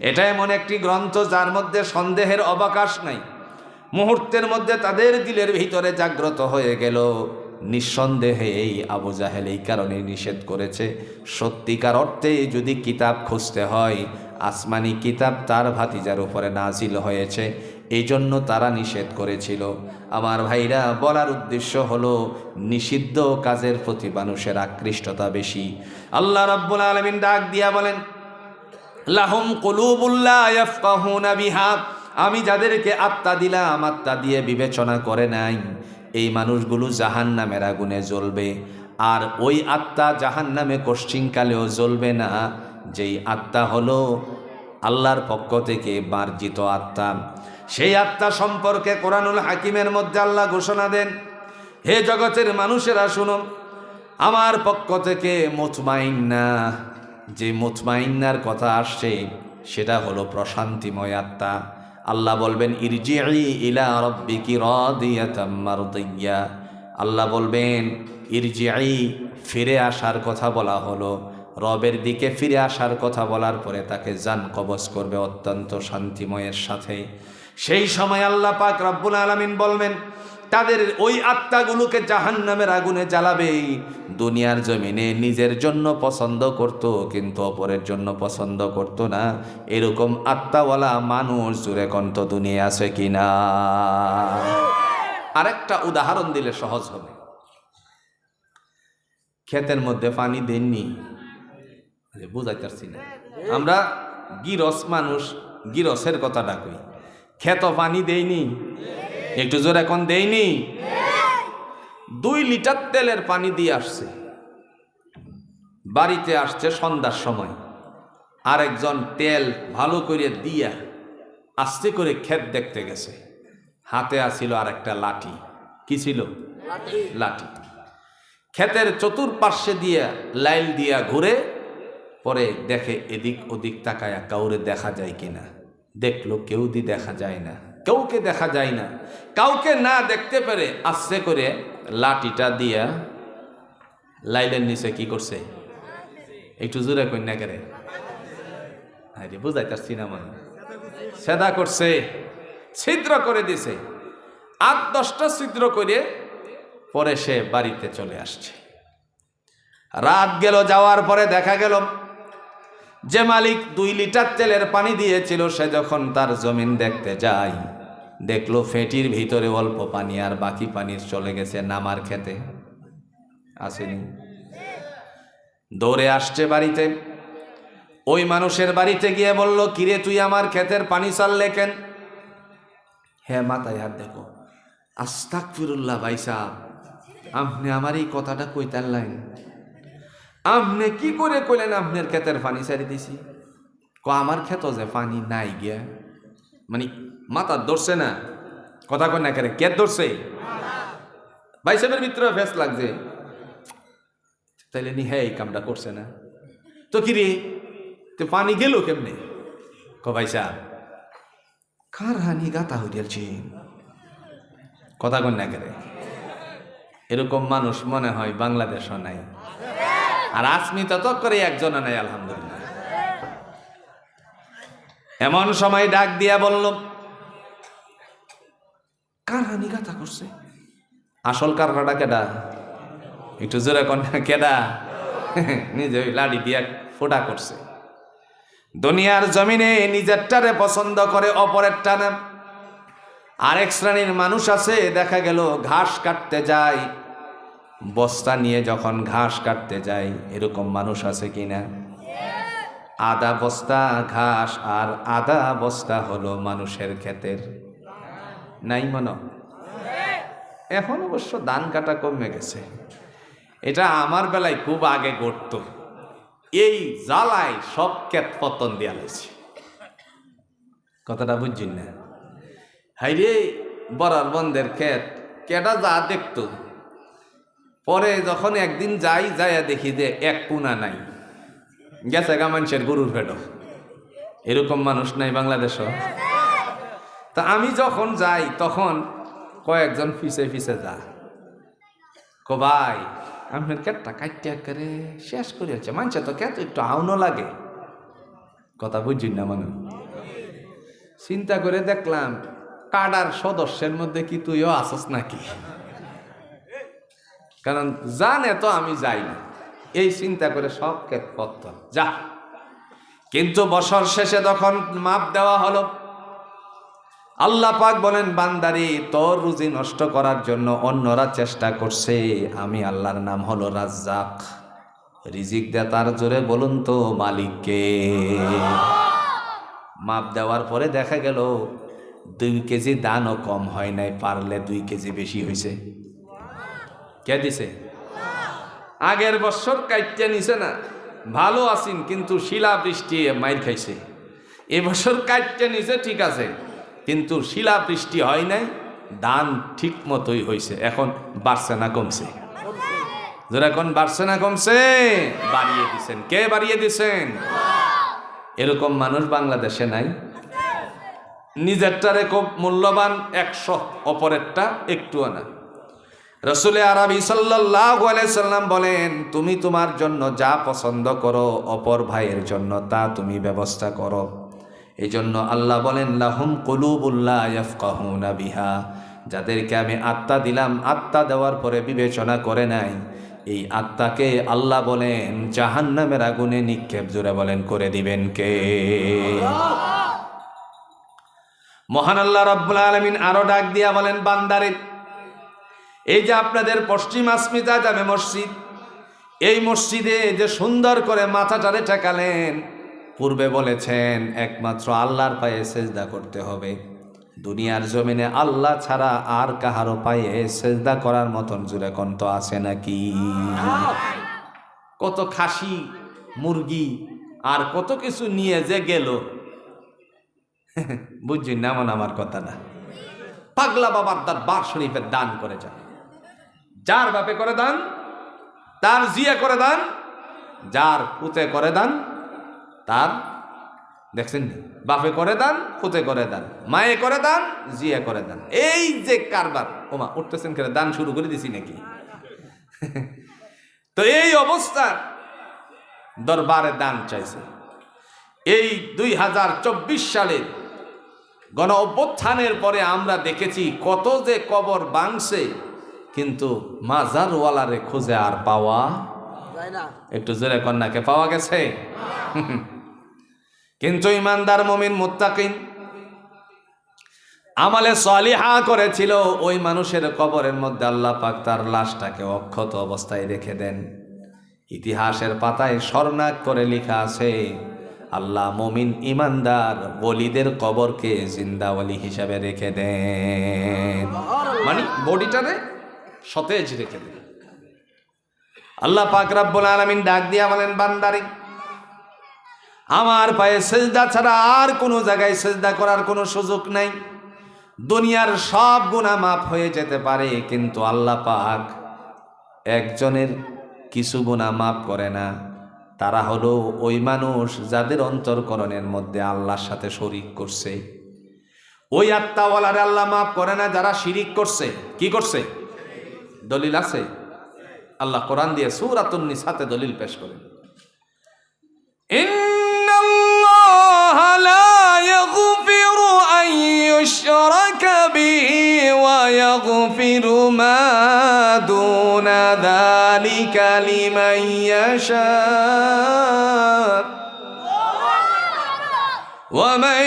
এটা এমন একটি গ্রন্থ যার মধ্যে সন্দেহের অবকাশ নাই। মুহূর্তের মধ্যে তাদের দিলের ভিতরে জাগ্রত হয়ে গেল, নিঃসন্দেহে এই আবু জাহেল এই কারণে নিষেধ করেছে। সত্যিকার অর্থে যদি কিতাব খুঁজতে হয়, আসমানি কিতাব তার ভাতিজার উপরে নাজিল হয়েছে, এই জন্য তারা নিষেধ করেছিল। আমার ভাইরা, বলার উদ্দেশ্য হলো নিষিদ্ধ কাজের প্রতি মানুষের আকৃষ্টতা বেশি। আল্লাহ রাব্বুল আলামিন ডাক দিয়া বলেন লাহুম কুলুবুল লা ইয়াফকাহুনা বিহা, আমি যাদেরকে আত্মা দিলাম, আত্মা দিয়ে বিবেচনা করে নাই, এই মানুষগুলো জাহান্নামের আগুনে জ্বলবে। আর ওই আত্মা জাহান্নামে কশ্চিনকালেও জ্বলবে না, যেই আত্মা হলো আল্লাহর পক্ষ থেকে মার্জিত আত্মা। সেই আত্মা সম্পর্কে কোরআনুল হাকিমের মধ্যে আল্লাহ ঘোষণা দেন, হে জগতের মানুষেরা শুনো, আমার পক্ষ থেকে মুতমাইন্না, যে মুতমাইন্নার কথা আসছে সেটা হলো প্রশান্তিময় আত্মা। আল্লাহ বলবেন ইরজিই ইলা রাব্বিকি রাদিয়াতাম মারদিয়া, আল্লাহ বলবেন ইরজিই, ফিরে আসার কথা বলা হলো, রবের দিকে ফিরে আসার কথা বলার পরে তাকে জান কবজ করবে অত্যন্ত শান্তিময়ের সাথে। সেই সময় আল্লাহ পাক রব্বুল আলামিন বলবেন তাদের ওই আত্মাগুলোকে জাহান্নামের আগুনে জ্বালাবে। দুনিয়ার জমিনে নিজের জন্য পছন্দ করত, কিন্তু অপরের জন্য পছন্দ করত না, এরকম আত্মাওয়ালা মানুষ জুড়ে কন্ত দুনিয়া আছে কিনা? আরেকটা উদাহরণ দিলে সহজ হবে। ক্ষেতের মধ্যে পানি দেননি, বুঝাইতে পারছি না, আমরা গিরস মানুষ, গিরসের কথাটা কই, ক্ষেত পানি দেয়নি, একটু জোরে এখন দেয়নি। 2 লিটার তেলের পানি দিয়ে আসছে, বাড়িতে আসছে সন্ধ্যার সময়, আরেকজন তেল ভালো করে দিয়া আস্তে করে ক্ষেত দেখতে গেছে, হাতে আসিল আর একটা লাঠি। কি ছিল? লাঠি। ক্ষেতের চতুর্পার্শ্বে দিয়া লাইল দিয়া ঘুরে পরে দেখে এদিক ওদিক তাকায়া কাউরে দেখা যায় কিনা, দেখলো কেউ দেখা যায় না। কাউকে দেখা যায় না। কাউকে না দেখতে পেরে আস্তে করে লাঠিটা দিয়া লাইলের নিচে কি করছে, একটু জোরে কন্যা করে আরে বুঝাইতাছি না, মানে সেদা করছে, ছিদ্র করে দিছে। 8-10টা ছিদ্র করে পরে সে বাড়িতে চলে আসছে। রাত গেল, যাওয়ার পরে দেখা গেল যে মালিক 2 লিটার তেলের পানি দিয়েছিল, সে যখন তার জমিন দেখতে যায়, দেখলো ফেটির ভিতরে অল্প পানি আর বাকি পানি চলে গেছে নামার খেতে। আসেনি? দৌড়ে আসছে বাড়িতে। ওই মানুষের বাড়িতে গিয়ে বলল, কিরে তুই আমার ক্ষেতের পানি চাললে কেন? হ্যাঁ, মাথায় হাত দেখো। আস্তাগফিরুল্লাহ ভাই সাহেব, আপনি আমার এই কথাটা কইতেন লাইন, আপনি কি করে কইলেন আপনার ক্ষেতের পানি ছাড়ি দিছি? আমার ক্ষেত যে পানি নাই গিয়া, মানে মাথা ধরছে না, কথা কই না করে কে ধরছে? ভাই সাহেবের ভিতরে ফেস লাগছে, তাইলে নি হ্যাঁ এই কামটা করছে না তো কিরে তো পানি গেল কেমনে? ভাই সাহেব কার হানি গাতা হইয়াছে, কথা কই না করে। এরকম মানুষ মনে হয় বাংলাদেশও নাই, আর আসমিতা তো করে একজনও নাই, আলহামদুলিল্লাহ। এমন সময় ডাক দিয়া বলল, কার হানি গাথা করছে? আসল কারটা কেডা? একটু জোরে কন্যা কেডা? নিজে ওই লাড়ি দিয়া ফোটা করছে। দুনিয়ার জমিনে নিজেরটারে পছন্দ করে, অপরেরটা না। আরেক শ্রেণীর মানুষ আছে, দেখা গেল ঘাস কাটতে যায়, বস্তা নিয়ে যখন ঘাস কাটতে যায়, এরকম মানুষ আছে কিনা? আধা বস্তা ঘাস আর আধা বস্তা হলো মানুষের ক্ষেতের, নাই মনে? এখন অবশ্য ধান কাটা কমে গেছে, এটা আমার বেলায় খুব আগে ঘটতো। এই জ্বালায় সব ক্ষেত পতন দিয়া লাগছে, কথাটা বুঝছেন না? হাইরে বরার বন্ধের ক্ষেত কেটা যা দেখতো, পরে যখন একদিন যাইয়া দেখি যে এক পুনা নাই, গেছে গা মানুষের গরুর পেট। এরকম মানুষ নাই বাংলাদেশও? তা আমি যখন যাই তখন কয়েকজন ফিসে ফিসে যা, ভাই আপনার কেটটা কাটটা করে শেষ করে হচ্ছে, মানুষের তো কেত একটু আউনও লাগে, কথা বুঝছেন না? মানে চিন্তা করে দেখলাম কাডার সদস্যের মধ্যে কি তুইও আসস নাকি, কারণ জানে তো আমি যাই না, এই চিন্তা করে সব ক্ষেত পত্র যা। কিন্তু বছর শেষে যখন মাপ দেওয়া হলো, আল্লাহ পাক বলেন, বান্দারি তোর রুজি নষ্ট করার জন্য অন্যরা চেষ্টা করছে, আমি আল্লাহর নাম হলো রাজ্জাক, রিজিক দাতার। জোরে বলুন তো মালিককে। মাপ দেওয়ার পরে দেখা গেল 2 কেজি দানও কম হয় নাই, পারলে 2 কেজি বেশি হয়েছে। কে দিছে? আগের বছর কাইটটা নিছে না, ভালো আছেন, কিন্তু শিলা বৃষ্টি মাইর খাইছে। এবছর কাইটটা নিছে ঠিক আছে, কিন্তু শিলা বৃষ্টি হয় নাই, ধান ঠিক মতোই হয়েছে। এখন বাড়ছে না কমছে? যারা এখন বাড়ছে না কমছে? বাড়িয়ে দিছেন। কে বাড়িয়ে দিছেন? এরকম মানুষ বাংলাদেশে নাই। নিজেরটারে খুব মূল্যবান 100, অপরেরটা একটুও না। রাসূল আরবি সাল্লাল্লাহু আলাইহি সাল্লাম বলেন, তুমি তোমার জন্য যা পছন্দ করো, অপর ভাইয়ের জন্য তা তুমি ব্যবস্থা করো। এই জন্য আল্লাহ বলেন, লাহুম কুলুবুল লা ইয়াফকাহুনা বিহা, যাদেরকে আমি আত্মা দিলাম, আত্মা দেওয়ার পরে বিবেচনা করে নাই, এই আত্মাকে আল্লাহ বলেন জাহান্নামের আগুনে নিক্ষেপ, জোরে বলেন করে দিবেন কে? মহান আল্লাহ রাব্বুল আলামিন আরো ডাক দিয়া বলেন, বান্দারে এই যে আপনাদের পশ্চিম আসমিতা জামে মসজিদ, এই মসজিদে যে সুন্দর করে মাথাটারে ঠেকালেন, পূর্বে বলেছেন একমাত্র আল্লাহর পায়ে সেজদা করতে হবে। দুনিয়ার জমিনে আল্লাহ ছাড়া আর কাহারও পায়ে সেজদা করার মতন জুরে কন্ত আছে নাকি? কত খাসি মুরগি আর কত কিছু নিয়ে যে গেল, বুঝছি না? এমন আমার কথা না। পাগলা বাবার দরবার শরীফের দান করে যান, যার বাপে করে দান, তার জিয়া করে দান, যার পুতে করে দান, তার দেখছেন, বাপে করে দান, পুতে করে দান, মায়ে করে দান, জিয়া করে দান, এই যে কারবার। ওমা উঠতেছেন করে দান শুরু করে দিছি নাকি? তো এই অবস্থা, দরবারে দান চাইছে। এই 2024 সালের গণ অভ্যুত্থানের পরে আমরা দেখেছি কত যে কবর ভাঙছে, কিন্তু মাজারওয়ালারে খুঁজে আর পাওয়া যায় না। একটু জোরে কন্যাকে পাওয়া গেছে। কিন্তু ইমানদার মুমিন মুত্তাকিন আমলে সালিহা করেছিল, ওই মানুষের কবরের মধ্যে আল্লাহ পাক তার লাশটাকে অক্ষত অবস্থায় রেখে দেন। ইতিহাসের পাতায় স্বর্ণাক করে লেখা আছে, আল্লাহ মুমিন ইমানদার ওলিদের কবরকে জিন্দা ওলি হিসাবে রেখে দেন, মানে বডিটারে সতেজ রেখে দেন। আল্লাহ পাক রব্বুল আলামিন ডাক দিয়া বলেন, বান্দারে আমার পায়ে সেজদা ছাড়া আর কোনো জায়গায় সেজদা করার কোনো সুযোগ নাই। দুনিয়ার সব গুনাহ মাফ হয়ে যেতে পারে, কিন্তু আল্লাহ পাক একজনের কিছু গুনাহ মাফ করে না। তারা হলো ওই মানুষ যাদের অন্তরকরণের মধ্যে আল্লাহর সাথে শরীক করছে। ওই আত্মাওয়ালারে আল্লাহ মাফ করে না যারা শিরিক করছে। কি করছে? দলিল আছে, আল্লাহ কোরআন দিয়ে সূরাতুন নিসাতে দলিল পেশ করেন, ইন্নাল্লাহা লা ইয়াগফিরু আন ইউশরাকা বিহি ওয়া ইয়াগফিরু মা দুনা যালিকা লিমান ইয়াশা ওয়া মান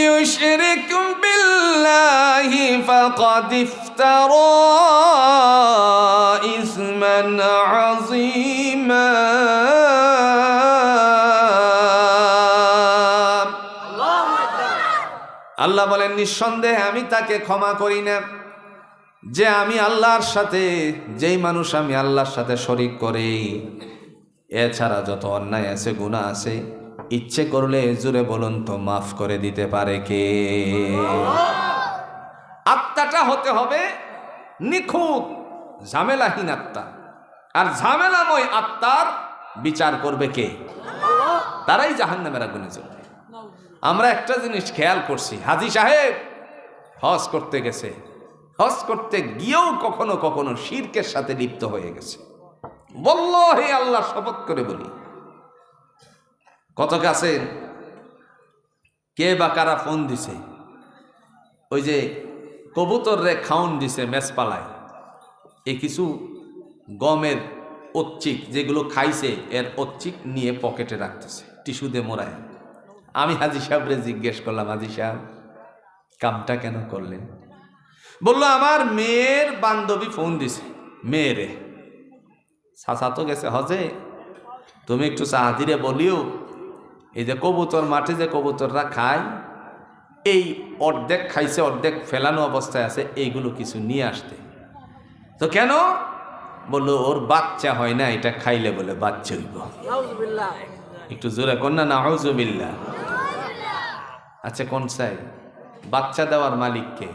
ইউশরিক বিল্লাহি ফাকাদ ইফতারা ইসমান আযীমা। আল্লাহ বলেন, নিঃসন্দেহে আমি তাকে ক্ষমা করি না যে আমি আল্লাহর সাথে, যেই মানুষ আমি আল্লাহর সাথে শরীক করে, এছাড়া যত অন্যায় আছে, গুনাহ আছে, ইচ্ছে করলে জুড়ে বলুন তো মাফ করে দিতে পারে কে? আত্মাটা হতে হবে নিখুঁত, ঝামেলাহীন আত্মা। আর ঝামেলাময় আত্মার বিচার করবে কে? তারাই জাহান্নামের আগুনে জ্বলবে। আমরা একটা জিনিস খেয়াল করছি, হাজী সাহেব হজ করতে গেছে, হজ করতে গিয়েও কখনো কখনো শিরকের সাথে লিপ্ত হয়ে গেছে। বল্লাহি আল্লাহ শপথ করে বলি, কত কাছে কে বা কারা ফোন দিছে, ওই যে কবুতর রে খাউন দিছে মেসপালায়, এই কিছু গমের অচ্চিক যেগুলো খাইছে, এর অচ্চিক নিয়ে পকেটে রাখতেছে টিস্যু দিয়ে মোড়ায়। আমি হাজী সাহেবরে জিজ্ঞেস করলাম, হাজী সাহেব কামটা কেন করলেন? বললো, আমার মেয়ের বান্ধবী ফোন দিছে, মেয়েরে, চাচা তো গেছে হজে, তুমি একটু সাহাদিরে বলিও এই যে কবুতর মাঠে যে কবুতররা খায়, এই অর্ধেক খাইছে অর্ধেক ফেলানো অবস্থায় আছে, এইগুলো কিছু নিয়ে আসতে। তো কেন? বললো ওর বাচ্চা হয় না, এটা খাইলে বলে বাচ্চা হইব। একটু জোরে কর না, নাউযুবিল্লাহ। আচ্ছা কোন চাই? বাচ্চা দেওয়ার মালিক কে?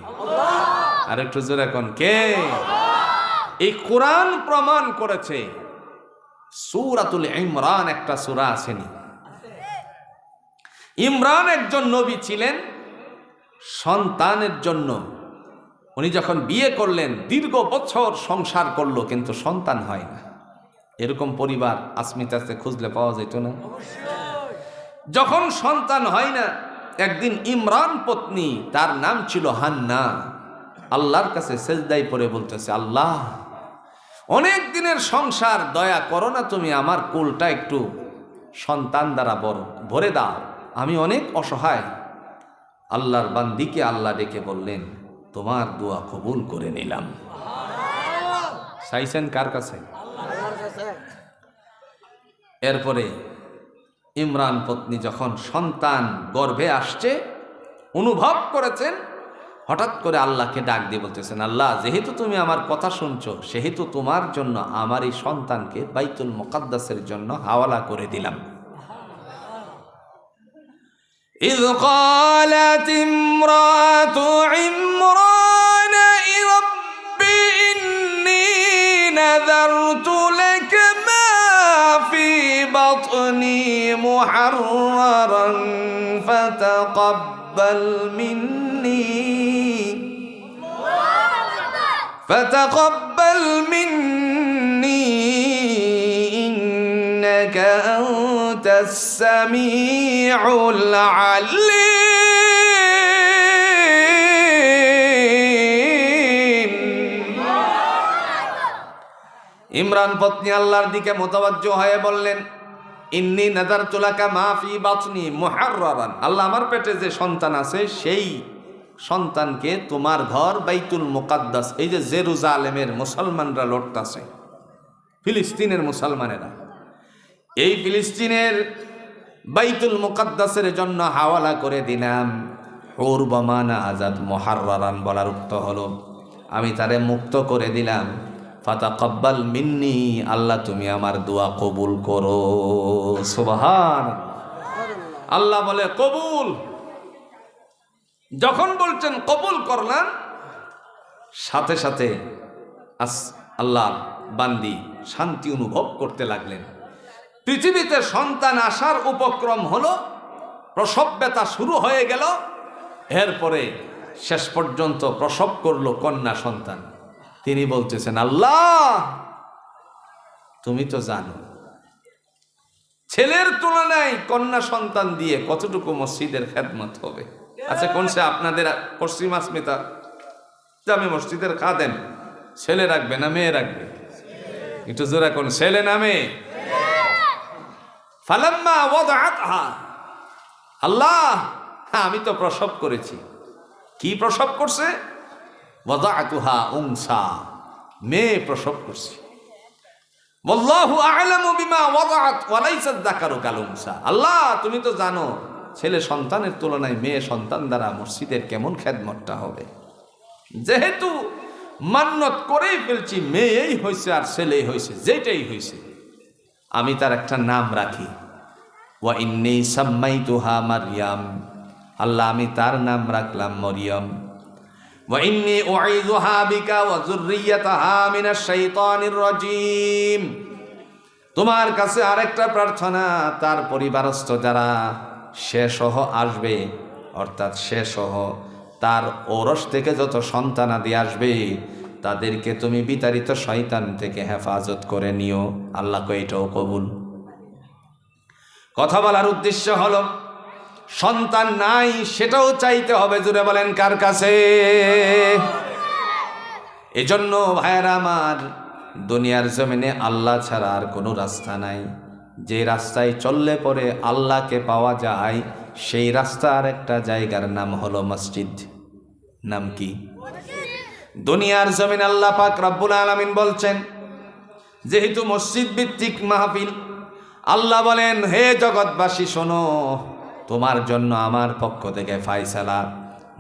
আর একটু জোরে কোন কে? এই কোরআন প্রমাণ করেছে। সূরাতুল ইমরান একটা সূরা আসেনি, ইমরান একজন নবী ছিলেন, সন্তানের জন্য উনি যখন বিয়ে করলেন দীর্ঘ বছর সংসার করলো, কিন্তু সন্তান হয় না। এরকম পরিবার আসমিতাতে খুঁজলে পাওয়া যেত না? যখন সন্তান হয় না, একদিন ইমরান পত্নী, তার নাম ছিল হান্না, আল্লাহর কাছে সেজদায় পড়ে বলতেছে, আল্লাহ অনেক দিনের সংসার, দয়া করো না তুমি, আমার কোলটা একটু সন্তান দ্বারা ভরে দাও, আমি অনেক অসহায়। আল্লাহর বান্দিকে আল্লাহ ডেকে বললেন, তোমার দোয়া কবুল করে নিলাম। চাইছেন কার কাছে? এরপরে ইমরান পত্নী যখন সন্তান গর্ভে আসছে, অনুভব করেছেন, হঠাৎ করে আল্লাহকে ডাক দিয়ে বলতেছেন, আল্লাহ যেহেতু তুমি আমার কথা শুনছো, সেহেতু তোমার জন্য আমার এই সন্তানকে বাইতুল মুকাদ্দাসের জন্য হাওয়ালা করে দিলাম। إذ قالت امرأة عمران رب إني نذرت لك ما في بطني محررا فتقبل مني إنك أنت السميع العليم. ইমরান পত্নী আল্লাহর দিকে মুতাওয়াজ্জহ হয়ে বললেন, ইন্নী নাযারতু লাকা মা ফি বাতনি মুহাররারান, আল্লাহ আমার পেটে যে সন্তান আছে সেই সন্তানকে তোমার ঘর বাইতুল মুকাদ্দাস, এই যে জেরুজালেমের মুসলমানরা লড়তাছে, ফিলিস্তিনের মুসলমানেরা, এই ফিলিস্তিনের বাইতুল মুকাদ্দাসের জন্য হাওয়ালা করে দিলাম। হুর বামানা আজাদ মুহাররারান বলার উক্ত হলো, আমি তারে মুক্ত করে দিলাম। ফাতাকাব্বাল মিন্নি, আল্লাহ তুমি আমার দোয়া কবুল করো। সুবহানাল্লাহ। আল্লাহ বলে কবুল। যখন বলছেন কবুল করলাম, সাথে সাথে আল্লাহ বান্দি শান্তি অনুভব করতে লাগলেন। পৃথিবীতে সন্তান আসার উপক্রম হলো, প্রসব ব্যথা শুরু হয়ে গেল, এরপরে শেষ পর্যন্ত প্রসব করলো কন্যা সন্তান। তিনি বলতেছেন, আল্লাহ তুমি তো জানো ছেলের তুলনায় কন্যা সন্তান দিয়ে কতটুকু মসজিদের খেদমত হবে। আচ্ছা, কোন সে আপনাদের পশ্চিম আসমিতা জামে মসজিদের খাদেম ছেলে রাখবে না মেয়ে রাখবে? একটু জোরে কোন, ছেলে না মেয়ে? ফালাম্মা ওয়াদাআতহা, আল্লাহ আমি তো প্রসব করেছি। কি প্রসব করছে? ওয়াদাআতুহা উনসা, মেয়ে প্রসব করছে। ওয়াল্লাহু আ'লামু বিমা ওয়াদাআত ওয়া লাইসা যাকারু কাল উনসা, আল্লাহ তুমি তো জানো ছেলে সন্তানের তুলনায় মেয়ে সন্তান দ্বারা মসজিদের কেমন খেদমতটা হবে। যেহেতু মান্নত করেই ফেলছি, মেয়েই হয়েছে আর ছেলেই হয়েছে, যেটাই হয়েছে আমি তার একটা নাম রাখি। ওয়া ইন্নী সাম্মাইতুহা মারইয়াম, আল্লাহ আমি তার নাম রাখলাম মরিয়ম। ওয়া ইন্নী উঈযুহা বিকা ওয়া যুররিয়াতাহা মিনাশ শাইতানির রাজীম, তোমার কাছে আরেকটা প্রার্থনা, তার পরিবারস্থ যারা সে সহ আসবে, অর্থাৎ সে সহ তার ঔরস থেকে যত সন্তানাদি আসবে তাদেরকে তুমি বিতাড়িত শয়তান থেকে হেফাজত করে নিও। আল্লাহ কো এটাও কবুল। কথা বলার উদ্দেশ্য হলো সন্তান নাই সেটাও চাইতে হবে। জুড়ে বলেন কার কাছে? এজন্য ভাইয়েরা আমার, দুনিয়ার জমিনে আল্লাহ ছাড়া আর কোনো রাস্তা নাই। যে রাস্তায় চললে পরে আল্লাহকে পাওয়া যায়, সেই রাস্তার একটা জায়গার নাম হলো মসজিদ। নাম কি? দুনিয়ার জমিন আল্লাহ পাক রব্বুল আলামিন বলছেন, যেহেতু মসজিদ ভিত্তিক মাহফিল, আল্লাহ বলেন হে জগৎবাসী শোনো, তোমার জন্য আমার পক্ষ থেকে ফায়সালা।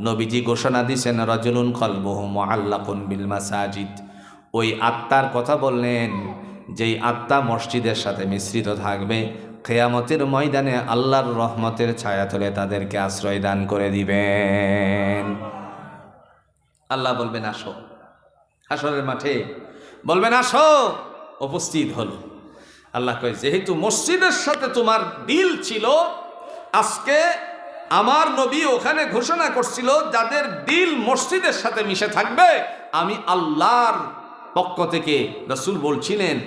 নবীজি ঘোষণা দিয়েছেন, রাজুলুন কলবুহু মুআল্লাকুন বিল মাসাজিদ, ওই আত্মার কথা বললেন যেই আত্মা মসজিদের সাথে মিশ্রিত থাকবে, কিয়ামতের ময়দানে আল্লাহর রহমতের ছায়াতলে তাদেরকে আশ্রয় দান করে দিবেন। আল্লাহ বলবেন আসো, হাসরের মাঠে বলবেন আসো, উপস্থিত হলো। আল্লাহ কয় যেহেতু মসজিদের সাথে তোমার দিল ছিল, আজকে আমার নবী ওখানে ঘোষণা করছিল যাদের দিল মসজিদের সাথে মিশে থাকবে, আমি আল্লাহর পক্ষ থেকে রাসূল বলছিলেন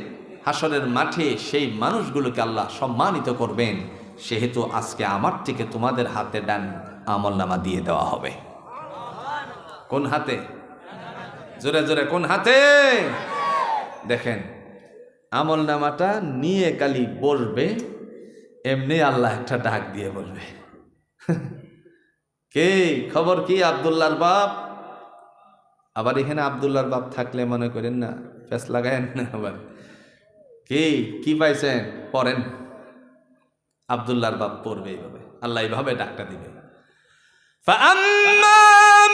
হাসরের মাঠে সেই মানুষগুলোকে আল্লাহ সম্মানিত করবেন। সেহেতু আজকে আমার থেকে তোমাদের হাতে ডান আমলনামা দিয়ে দেওয়া হবে। কোন হাতে? জোরে জোরে কোন হাতে? দেখেন, আমলনামাটা নিয়ে কালি বসবে, এমনি আল্লাহ একটা ডাক দিয়ে বলবে, কে খবর কি? আব্দুল্লাহর বাপ। আবার এখানে আব্দুল্লাহর বাপ থাকলে মনে করেন না ফেস লাগায়েন না, আবার কি পাইছেন পড়েন, আব্দুল্লাহর বাপ পড়বে এইভাবে, আল্লাহ এইভাবে ডাকটা দিবে। فأما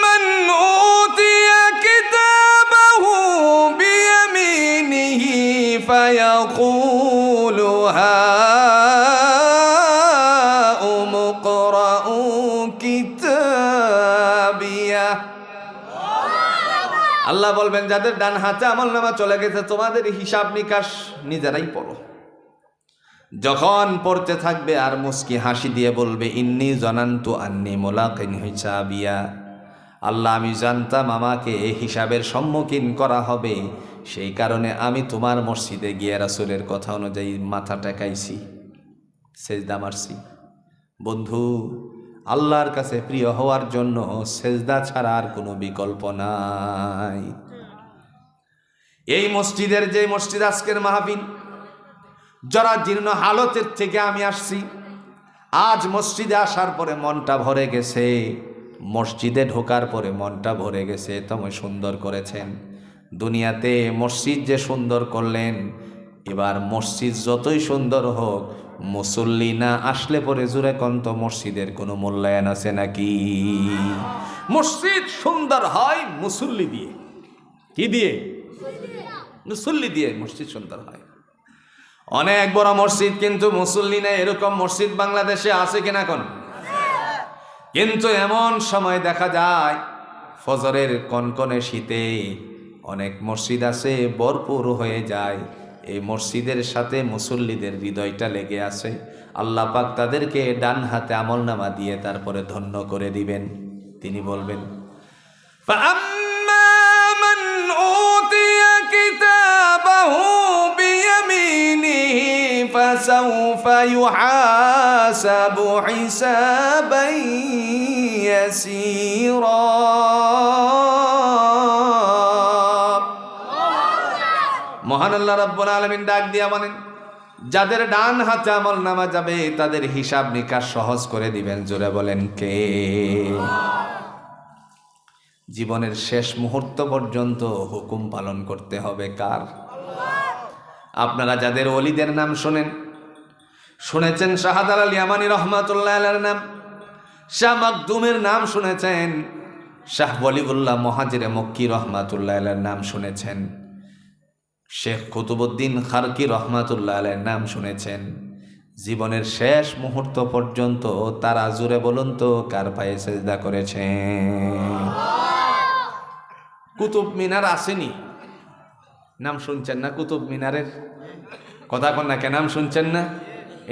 من أوتي كتابه بيمينه فيقول هاؤم اقرءوا كتابيه। আল্লাহ বলবেন যাদের ডান হাতে আমলনামা চলে গেছে, তোমাদের হিসাব নিকাশ নিজেরাই পড়ো। যখন পড়তে থাকবে আর মুস্কি হাসি দিয়ে বলবে ইন্নী জনান্তু আন্নী মুলাকিন হিসাবিয়া, আল্লাহ আমি জানতাম আমাকে হিসাবের সম্মুখীন করা হবে, সেই কারণে আমি তোমার মসজিদে গিয়ে রাসূলের কথা অনুযায়ী মাথা টেকাইছি, সেজদা মারছি। বন্ধু, আল্লাহর কাছে প্রিয় হওয়ার জন্য সেজদা ছাড়া আর কোনো বিকল্প নাই। এই মসজিদের যে মসজিদ আজকের মাহফিল, জরাজীর্ণ হালতের থেকে আমি আসছি, আজ মসজিদে আসার পরে মনটা ভরে গেছে, মসজিদে ঢোকার পরে মনটা ভরে গেছে। তুমি সুন্দর করেছেন, দুনিয়াতে মসজিদ যে সুন্দর করলেন, এবার মসজিদ যতই সুন্দর হোক, মুসল্লি না আসলে পরে জুড়ে কন্ত মসজিদের কোনো মূল্যায়ন আছে নাকি? মসজিদ সুন্দর হয় মুসল্লি দিয়ে। কি দিয়ে? মুসল্লি দিয়ে মসজিদ সুন্দর হয়। অনেক বড় মসজিদ কিন্তু মুসল্লি নেই, এরকম মসজিদ বাংলাদেশে আছে কিনা কোন? কিন্তু এমন সময় দেখা যায় ফজরের কনকনে শীতে অনেক মসজিদ আছে ভরপুর হয়ে যায়, এই মসজিদের সাথে মুসল্লিদের হৃদয়টা লেগে আছে। আল্লাহ পাক তাদেরকে ডান হাতে আমলনামা দিয়ে তারপরে ধন্য করে দিবেন। তিনি বলবেন فَأَمَّا مَنْ أُوتِيَ كِتَابَهُ بِيَمِينِهِ فَسَوْفَ يُحَاسَبُ حِسَابًا يَسِيرًا। মহান আল্লাহ রাব্বুল আলামিন ডাক দিয়া বলেন, যাদের ডান হাতে আমলনামা যাবে তাদের হিসাব নিকাশ সহজ করে দিবেন। জোরে বলেন কে? জীবনের শেষ মুহূর্ত পর্যন্ত হুকুম পালন করতে হবে কার? আপনারা যাদের ওলিদের নাম শুনেছেন, শাহাদাত আল ইয়ামানি রহমাতুল্লাহ আলাইহির নাম, শাহ মাকদুমের নাম শুনেছেন, শাহ ওয়ালিউল্লাহ মুহাজিরে মক্কি রহমাতুল্লাহ আলাইহির নাম শুনেছেন, শেখ কুতুবউদ্দিন খারকি রহমাতুল্লাহ আলাইহির নাম শুনেছেন। জীবনের শেষ মুহূর্ত পর্যন্ত তারা জুড়ে বলুন তো কার পায়ে সেজদা করেছেন? কুতুব মিনার আসেনি, নাম শুনছেন না? কুতুব মিনারের কথা কোন না, কে নাম শুনছেন না?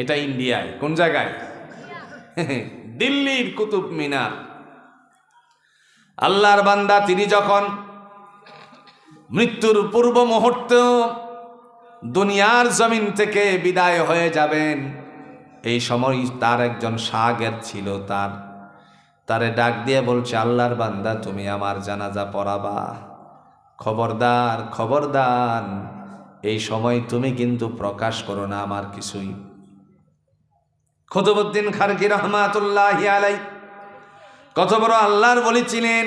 এটা ইন্ডিয়ায়। কোন জায়গায়? দিল্লির কুতুব মিনার। আল্লাহর বান্দা তিনি যখন মৃত্যুর পূর্ব মুহূর্তে দুনিয়ার জমিন থেকে বিদায় হয়ে যাবেন, এই সময় তার একজন শাগির্দ ছিল, তারে ডাক দিয়ে বলছে, আল্লাহর বান্দা তুমি আমার জানাজা পড়াবা, খবরদার খবরদার, এই সময় তুমি কিন্তু প্রকাশ করো না আমার কিছুই। কুতুবউদ্দিন খারকি রহমাতুল্লাহি আলাইহি কত বড় আল্লাহর ওলি ছিলেন।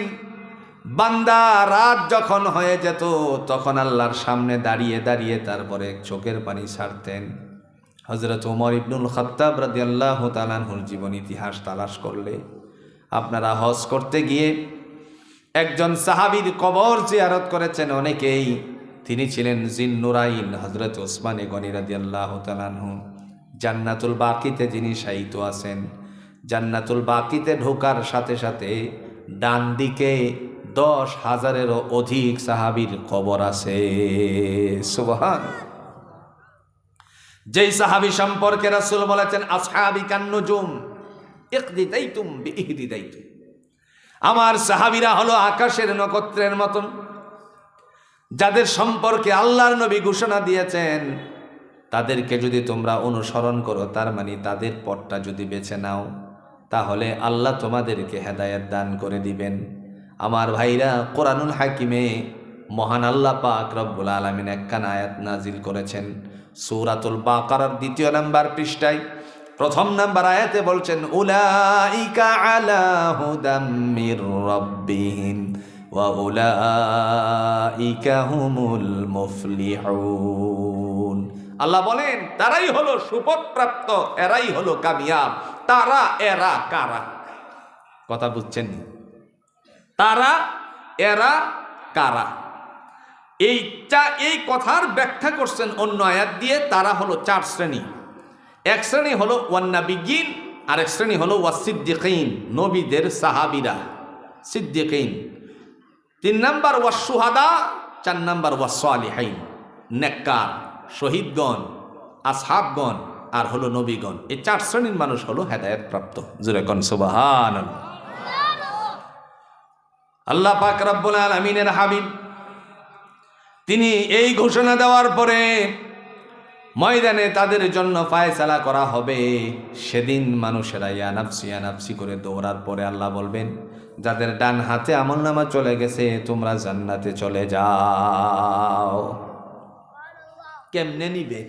বান্দা রাত যখন হয়ে যেত তখন আল্লাহর সামনে দাঁড়িয়ে দাঁড়িয়ে তারপরে চোখের পানি ছাড়তেন। হযরত ওমর ইবনুল খাত্তাব রাদিয়াল্লাহু তাআলা আনহুর জীবন ইতিহাস তালাশ করলে আপনারা হজ করতে গিয়ে একজন সাহাবীর কবর জিয়ারত করেছেন অনেকেই। তিনি ছিলেন জিন্নুরাইন, হযরত ওসমান গনি রাদিয়াল্লাহু তাআলা আনহু। জান্নাতুল বাকিতে যিনি শায়িত আছেন, জান্নাতুল বাকিতে ঢোকার সাথে সাথে ডান দিকে 10,000-এরও অধিক সাহাবীর কবর আছে। সুবহান। যেই সাহাবী সম্পর্কে রাসূল বলেছেন, আসহাবি কান্নুজুম ইকদিদাইতুম বিইহদিদাইতুম, আমার সাহাবীরা হলো আকাশের নক্ষত্রের মতন, যাদের সম্পর্কে আল্লাহর নবী ঘোষণা দিয়েছেন তাদেরকে যদি তোমরা অনুসরণ করো, তার মানে তাদের পথটা যদি বেছে নাও, তাহলে আল্লাহ তোমাদেরকে হেদায়েত দান করে দিবেন। আমার ভাইরা, কোরআনুল হাকিমে মহান আল্লাহ পাক রব্বুল আলামিন একখানা আয়াত নাজিল করেছেন সূরাতুল বাকারার 2 নম্বর পৃষ্ঠায়। 1 নম্বর আয়াতে বলছেন, উলাইকা আলা হুদাম মির রাব্বিহিম ওয়া উলাইকা হুমুল মুফলিহুন। আল্লাহ বলেন তারাই হলো সুপথপ্রাপ্ত, এরাই হলো কামিয়াব। তারা এরা কারা? কথা বুঝছেন? তারা এরা কারা? এই কথার ব্যাখ্যা করছেন অন্য আয়াত দিয়ে। তারা হলো 4 শ্রেণী। এক শ্রেণী হলো ওয়ান্নাবিয়িন, আরেক শ্রেণী হলো ওয়াসিদ্দিকিন, নবীদের সাহাবীরা সিদ্দিকিন। 3 নম্বর ওয়াসশুহাদা, 4 নম্বর ওয়াসসালিহিন, নেককার, শহীদগণ, আসহাবগণ, আর হলো নবীগণ। এই 4 শ্রেণীর মানুষ হলো হেদায়েত প্রাপ্ত। জোরে কোন সুবহানাল্লাহ। আল্লাহ পাক রব্বুল আলামিনের হাবিব তিনি এই ঘোষণা দেওয়ার পরে ময়দানে তাদের জন্য ফায়সালা করা হবে। সেদিন মানুষেরা ইয়া নাফসি করে দৌড়ার পরে আল্লাহ বলবেন, যাদের ডান হাতে আমলনামা চলে গেছে তোমরা জান্নাতে চলে যাও। কেমনে নিবে?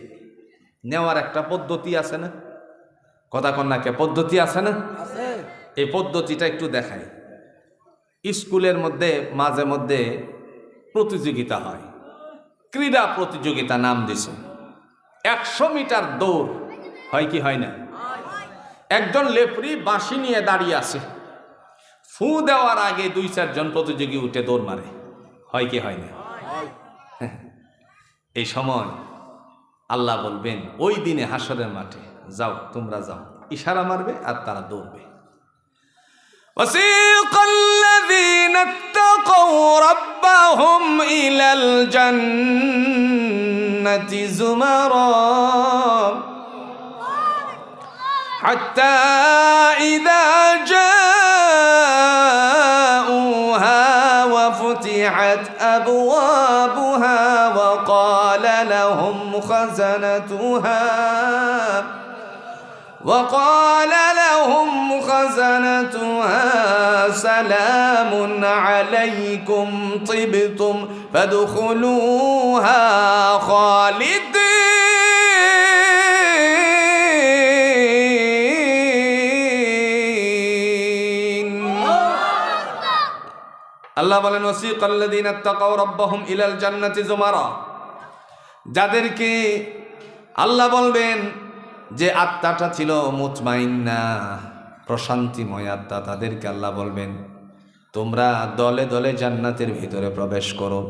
নেওয়ার একটা পদ্ধতি আছে না? কথা কন্যাকে পদ্ধতি আছে না? এই পদ্ধতিটা একটু দেখাই। স্কুলের মধ্যে মাঝে মধ্যে প্রতিযোগিতা হয়, ক্রীড়া প্রতিযোগিতা নাম দিছে। 100 মিটার দৌড় হয় কি হয় না? একজন লেফরি বাঁশি নিয়ে দাঁড়িয়ে আছে, ফু দেওয়ার আগে 2-4 জন প্রতিযোগী উঠে দৌড় মারে, হয় কি হয় না? এই সময় আল্লাহ বলবেন ওই দিনে হাসরের মাঠে, যাও তোমরা যাও, ইশারা মারবে আর তারা দৌড়বে। وسيق الذين اتقوا ربهم إلى الجنة زمرا حتى إذا جاءوها وفتحت أبوابها وقال لهم خزنتها سلام عليكم طبتم فادخلوها خالدين। আল্লাহ বলেন ওয়াসিকাল্লাযীনা ইত্তাকাউ রাব্বাহুম ইলাল জান্নাতি যুমারা, যাদেরকে আল্লাহ বলবেন যে আত্মাটা ছিল মুতমাইন্না, প্রশান্তিময় আত্মা, তাদেরকে আল্লাহ বলবেন তোমরা দলে দলে জান্নাতের ভিতরে প্রবেশ করো,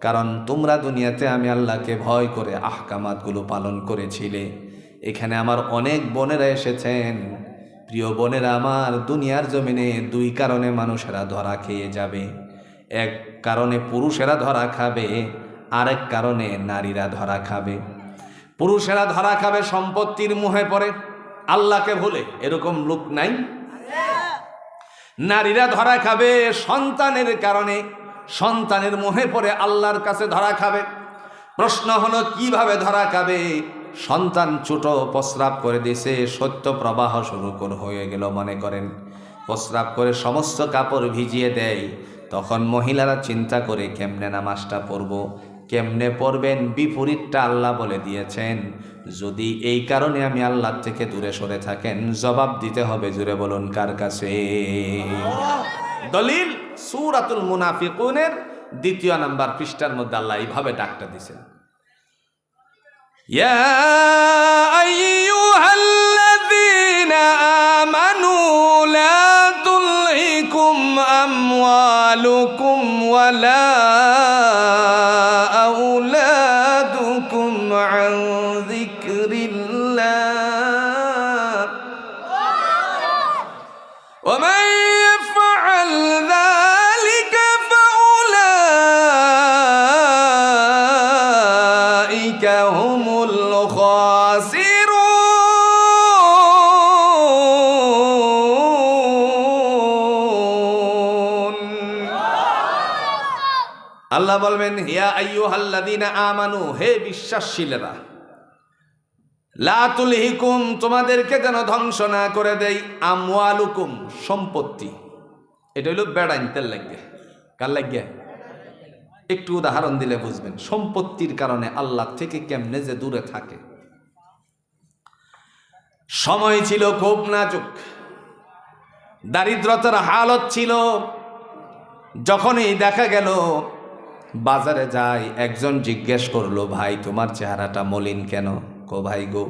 কারণ তোমরা দুনিয়াতে আমি আল্লাহকে ভয় করে আহকামাতগুলো পালন করেছিলে। এখানে আমার অনেক বোনেরা এসেছেন, প্রিয় বোনেরা আমার, দুনিয়ার জমিনে 2 কারণে মানুষেরা ধরা খেয়ে যাবে। এক কারণে পুরুষেরা ধরা খাবে, আরেক কারণে নারীরা ধরা খাবে। পুরুষেরা ধরা খাবে সম্পত্তির মোহে পড়ে, আল্লাহকে ভুলে, এরকম লোক নাই? নারীরা ধরা খাবে সন্তানের কারণে, সন্তানের মোহে পড়ে আল্লাহর কাছে ধরা খাবে। প্রশ্ন হলো কিভাবে ধরা খাবে? সন্তান ছোট প্রস্রাব করে দিয়েছে, সত্য প্রবাহ শুরু হয়ে গেল, মনে করেন প্রস্রাব করে সমস্ত কাপড় ভিজিয়ে দেয়, তখন মহিলারা চিন্তা করে কেমনে নামাজটা পড়ব, কেমনে পড়বেন? বিপরীতটা আল্লাহ বলে দিয়েছেন, যদি এই কারণে আমি আল্লাহ থেকে দূরে সরে থাকেন জবাব দিতে হবে। জুড়ে বলুন কার কাছে? দলিল সূরাতুল মুনাফিকুনের 2 নম্বর পৃষ্ঠার মধ্যে আল্লাহ এইভাবে ডাকটা দিয়েছেন, ইয়া আইয়ুহাল্লাযীনা আমানু লা তুলহিকুম আমওয়ালুকুম ওয়ালা আল্লাহ বলবেন ইয়া আইয়ুহাল্লাযীনা আমানু, হে বিশ্বাসশীলেরা, লা তুলহিকুম, তোমাদেরকে যেন ধ্বংস না করে দেই, আমওয়ালুকুম, সম্পত্তি। এটা হইল বেড়াইনতের লাগে, কার লাগে? একটু উদাহরণ দিলে বুঝবেন সম্পত্তির কারণে আল্লাহ থেকে কেমনে যে দূরে থাকে। সময় ছিল খুব নাজুক, দারিদ্রতার হালত ছিল। যখনই দেখা গেল বাজারে যাই, একজন জিজ্ঞেস করলো, ভাই তোমার চেহারাটা মলিন কেন? কো ভাই গো,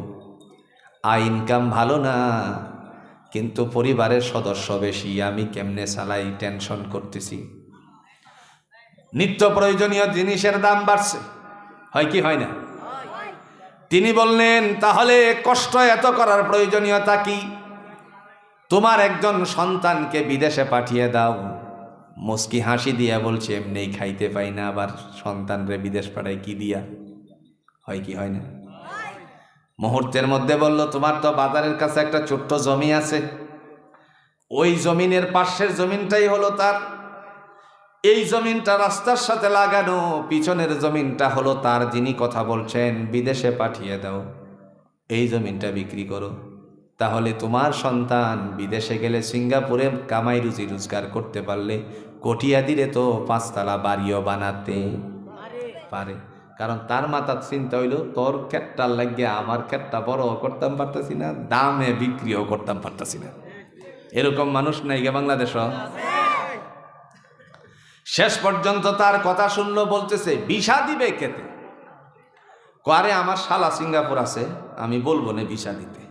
ইনকাম ভালো না, কিন্তু পরিবারের সদস্য বেশি, আমি কেমনে চালাই, টেনশন করতেছি। নিত্য প্রয়োজনীয় জিনিসের দাম বাড়ছে, হয় কি হয় না? তিনি বললেন তাহলে কষ্ট এত করার প্রয়োজনীয়তা কি? তোমার একজন সন্তানকে বিদেশে পাঠিয়ে দাও। মুস্কি হাসি দিয়া বলছে এমনি খাইতে পাই না, আবার সন্তানরে বিদেশ পাঠাই কি দিয়া? হয় কি হয় না? মুহূর্তের মধ্যে বলল, তোমার তো বাজারের কাছে একটা ছোট্ট জমি আছে, ওই জমিনের পাশের জমিনটাই হলো তার। এই জমিনটা রাস্তার সাথে লাগানো, পিছনের জমিনটা হলো তার, যিনি কথা বলছেন, বিদেশে পাঠিয়ে দাও, এই জমিনটা বিক্রি করো। তাহলে তোমার সন্তান বিদেশে গেলে সিঙ্গাপুরে কামাই রুজি রোজগার করতে পারলে কটিয়াদিরে তো 5 তলা বাড়িও বানাতে পারে। কারণ তার মাথার চিন্তা হইল, তোর ক্ষেতটা লাগিয়ে আমার ক্ষেতটা বড় করতাম পারতেছি না, দামে বিক্রিও করতাম পারতেছি না। এরকম মানুষ নাই গে বাংলাদেশ? শেষ পর্যন্ত তার কথা শুনলো, বলতেছে ভিসা দিবে খেতে। আরে আমার শালা সিঙ্গাপুর আছে, আমি বলবো না ভিসা দিতে।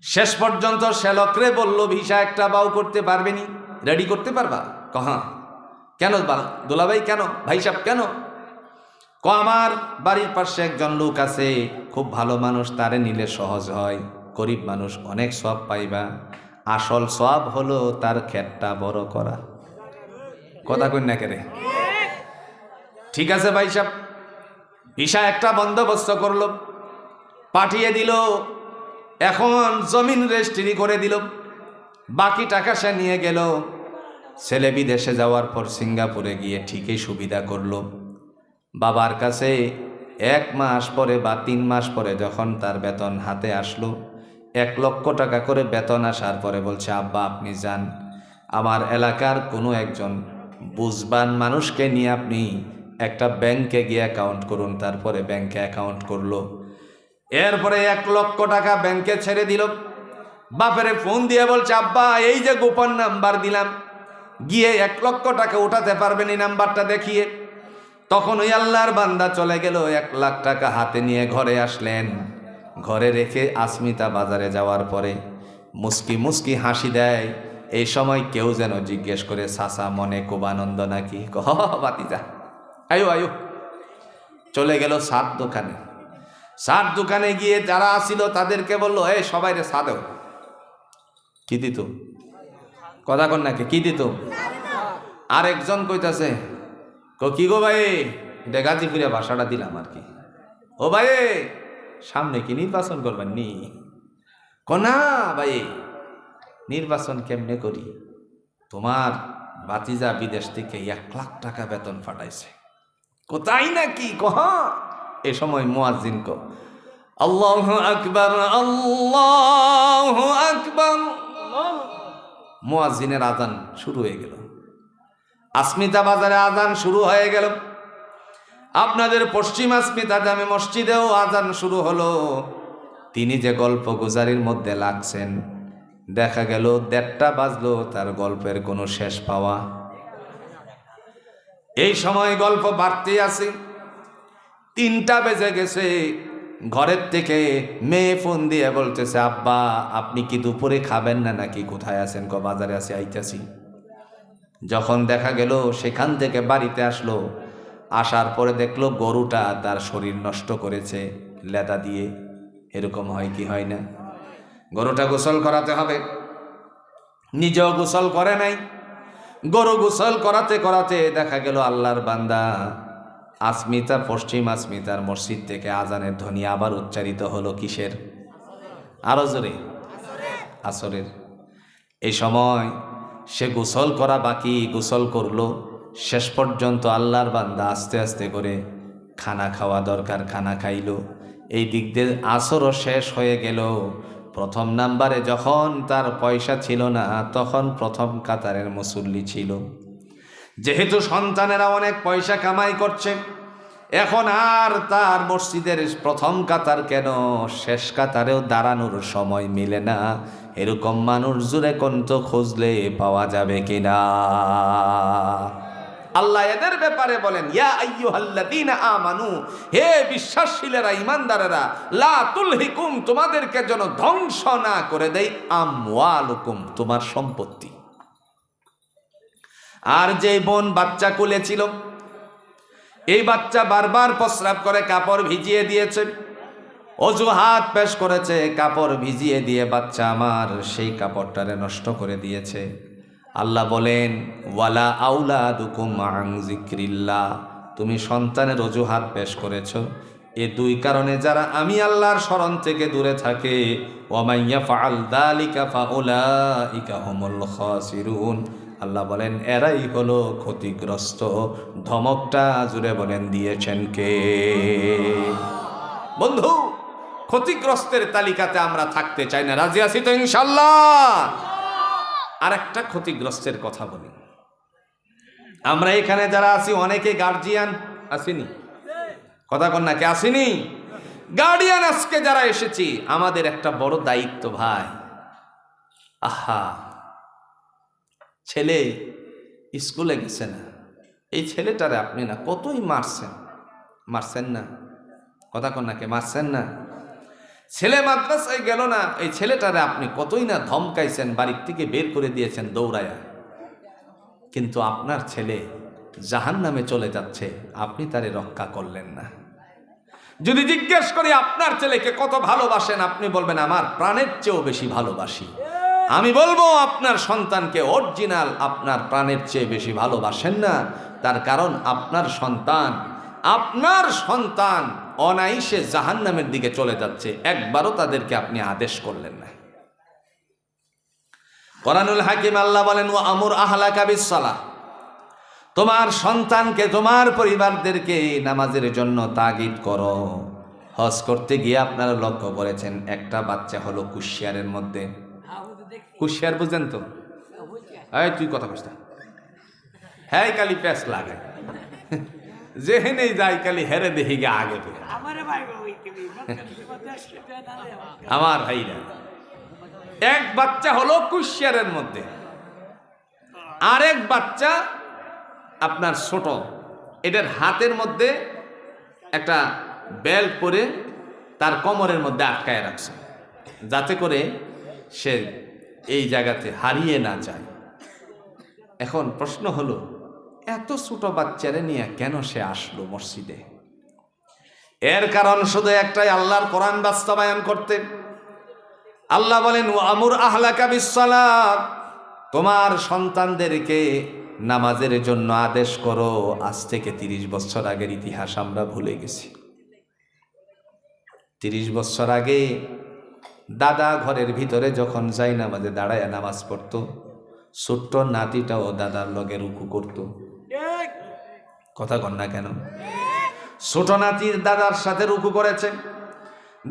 শেষ পর্যন্ত শ্যালকরে বলল, ভিসা একটা বাউ করতে পারবেনি, রেডি করতে পারবা? হ্যাঁ। কেন দুলাভাই, কেন ভাই সাহেব, কেন? আমার বাড়ির পাশে একজন লোক আছে, খুব ভালো মানুষ, তারে নিলে সহজ হয়, গরিব মানুষ, অনেক সওয়াব পাইবা। আসল সওয়াব হলো তার ক্ষেতটা বড় করা। কথা কই না কেরে? ঠিক আছে ভাই সাহেব, ভিসা একটা বন্দোবস্ত করলো, পাঠিয়ে দিল। এখন জমিন রেজিস্ট্রি করে দিল, বাকি টাকা সে নিয়ে গেল। ছেলে বিদেশে যাওয়ার পর সিঙ্গাপুরে গিয়ে ঠিকই সুবিধা করলো। বাবার কাছে 1 মাস পরে বা 3 মাস পরে যখন তার বেতন হাতে আসলো, 1 লক্ষ টাকা করে বেতন আসার পরে বলছে, আব্বা আপনি যান, আমার এলাকার কোনো একজন বুঝবান মানুষকে নিয়ে আপনি একটা ব্যাংকে গিয়ে অ্যাকাউন্ট করুন। তারপরে ব্যাংকে অ্যাকাউন্ট করলো। এরপরে 1 লক্ষ টাকা ব্যাংকে ছেড়ে দিল। বাপেরে ফোন দিয়ে বলছে, আব্বা এই যে গোপন নাম্বার দিলাম, গিয়ে 1 লক্ষ টাকা উঠাতে পারবেন এই নাম্বারটা দেখিয়ে। তখন ওই আল্লাহর বান্দা চলে গেল, 1 লাখ টাকা হাতে নিয়ে ঘরে আসলেন। ঘরে রেখে আসমিতা বাজারে যাওয়ার পরে মুস্কি মুস্কি হাসি দেয়। এই সময় কেউ যেন জিজ্ঞেস করে, সাসা মনে খুব আনন্দ নাকি? বাতিজা আয়ো আয়ো। চলে গেল সার দোকানে। সার দোকানে গিয়ে যারা আসিল তাদেরকে বললো, এই সবাই রে চা দাও। কি দিত? কথা কন নাকি? কি দিত? আরেকজন কইতাছে, কি গো ভাই, এটা গাজীপুরে ভাষাটা দিলাম আর কি। ও ভাই সামনে কি নির্বাচন করবেন নি? না ভাই, নির্বাচন কেমনে করি? তোমার ভাতিজা বিদেশ থেকে 1 লাখ টাকা বেতন পাঠাইছে। কোথায় নাকি? কহা। এ সময় মুয়াজ্জিন কো, আল্লাহু আকবার, আল্লাহু আকবার। মুয়াজ্জিনের আযান শুরু হয়ে গেল। আসমিতা বাজারে আযান শুরু হয়ে গেল। আপনাদের পশ্চিম আসমিতা জামে মসজিদেও আযান শুরু হলো। তিনি যে গল্প গুজারির মধ্যে লাগছেন, দেখা গেল 1:30টা বাজলো, তার গল্পের কোনো শেষ পাওয়া। এই সময় গল্প বাড়তে আছে, 3টা বেজে গেছে। ঘরের থেকে মেয়ে ফোন দিয়ে বলতেছে, আব্বা আপনি কি দুপুরে খাবেন না নাকি? কোথায় আছেন? বাজারে আছি, আইতাছি। যখন দেখা গেল সেখান থেকে বাড়িতে আসলো, আসার পরে দেখলো গরুটা তার শরীর নষ্ট করেছে লেদা দিয়ে। এরকম হয় কি হয় না? গরুটা গোসল করাতে হবে, নিজেও গোসল করে নাই। গরু গোসল করাতে করাতে দেখা গেল আল্লাহর বান্দা আসমিতা, পশ্চিম আসমিতার মসজিদ থেকে আজানের ধ্বনি আবার উচ্চারিত হলো। কিসের? আরো জোরে, আসরের। এই সময় সে গোসল করা বাকি, গোসল করলো। শেষ পর্যন্ত আল্লাহর বান্দা আস্তে আস্তে করে খানা খাওয়া দরকার, খানা খাইলো। এই দিক দিয়ে আসরও শেষ হয়ে গেল। প্রথম নাম্বারে যখন তার পয়সা ছিল না, তখন প্রথম কাতারের মুসল্লি ছিল। যেহেতু সন্তানেরা অনেক পয়সা কামাই করছে, এখন আর তার মসজিদের প্রথম কাতার কেন, শেষ কাতারেও দাঁড়ানোর সময় মিলে না। এরকম মানুষ জুড়ে কণ্ঠ খুঁজলে পাওয়া যাবে কিনা? আল্লাহ এদের ব্যাপারে বলেন, ইয়া আইয়ুহাল্লাযীনা আমানু, হে বিশ্বাসশীলেরা, ঈমানদারেরা, লা তুলহিকুম, তোমাদেরকে যেন ধ্বংস না করে দেয়, আমওয়ালুকুম, তোমার সম্পত্তি। আর যে বোন বাচ্চা কোলে ছিল, এই বাচ্চা বারবার প্রস্রাব করে, কাপড় ভিজিয়ে দিয়েছে, অজুহাত পেশ করেছে, কাপড় ভিজিয়ে দিয়ে বাচ্চা আমার সেই কাপড়টারে নষ্ট করে দিয়েছে। আল্লাহ বলেন, ওয়ালা আউলাদুকুম আন যিকরিল্লাহ, তুমি সন্তানের অজুহাত পেশ করেছ, এ দুই কারণে যারা আমি আল্লাহর শরণ থেকে দূরে থাকে, ওয়া ইয়াফআল যালিকা ফাউলাইকা হুমুল খাসিরুন, আল্লাহ বলেন এরাই হলো ক্ষতিগ্রস্ত। ধমকটা জুড়ে বলেন দিয়েছেন কে? বন্ধু, ক্ষতিগ্রস্তের তালিকাতে আমরা থাকতে চাই না। রাজি আছি তো ইনশাআল্লাহ? আর একটা ক্ষতিগ্রস্তের কথা বলি। আমরা এখানে যারা আছি অনেকে গার্জিয়ান আসেনি, কথা কন না, কে আসেনি? গার্ডিয়ান আজকে যারা এসেছি, আমাদের একটা বড় দায়িত্ব ভাই। আহা, ছেলে স্কুলে গেছে না, এই ছেলেটারে আপনি না কতই মারছেন না, কথা কন না, কে মারছেন না? ছেলে মাদ্রাসায় গেল না, এই ছেলেটারে আপনি কতই না ধমকাইছেন, বাড়ির থেকে বের করে দিয়েছেন দৌড়ায়া, কিন্তু আপনার ছেলে জাহান্নামে চলে যাচ্ছে, আপনি তারে রক্ষা করলেন না। যদি জিজ্ঞেস করি আপনার ছেলেকে কত ভালোবাসেন, আপনি বলবেন আমার প্রাণের চেয়েও বেশি ভালোবাসি। আমি বলবো আপনার সন্তানকে অরিজিনাল আপনার প্রাণের চেয়ে বেশি ভালোবাসেন না। তার কারণ আপনার সন্তান অনায়াসে জাহান্নামের দিকে চলে যাচ্ছে, একবারও তাদেরকে আপনি আদেশ করলেন না। কোরআনুল হাকিম আল্লাহ বলেন, ওয়া আমুর আহলাকা বিসসালাহ, তোমার সন্তানকে, তোমার পরিবারদেরকে নামাজের জন্য তাগিদ করো। হজ করতে গিয়ে আপনারা লক্ষ্য করেছেন একটা বাচ্চা হলো কুশিয়ারের মধ্যে। কুশিয়ার বুঝেন তো? এই তুই কথা কইস না, হ্যাঁ কালি প্যাস লাগায়, যেখানে যাই কালি হেরে দেখি গে আগে পেয়ে। আমার ভাইরা, এক বাচ্চা হলো কুশিয়ারের মধ্যে, আরেক বাচ্চা আপনার ছোট, এটার হাতের মধ্যে একটা বেল্ট পরে তার কোমরের মধ্যে আটকায় রাখছে, যাতে করে সে এই জায়গাতে হারিয়ে না যায়। এখন প্রশ্ন হলো, এত ছোট বাচ্চারে নিয়ে কেন সে আসলো মসজিদে? এর কারণ শুধু একটাই, আল্লাহর কোরআন বাস্তবায়ন করতে। আল্লাহ বলেন, ওয়া আমুর আহলাকা বিসসালাত, তোমার সন্তানদেরকে নামাজের জন্য আদেশ করো। আজ থেকে 30 বছর আগের ইতিহাস আমরা ভুলে গেছি। 30 বছর আগে দাদা ঘরের ভিতরে যখন যাই নামাজে দাঁড়ায় নামাজ পড়তো, ছোট্ট নাতিটাও দাদার লগে রুকু করত, কথা কন না কেন? ছোট নাতির দাদার সাথে রুকু করেছে,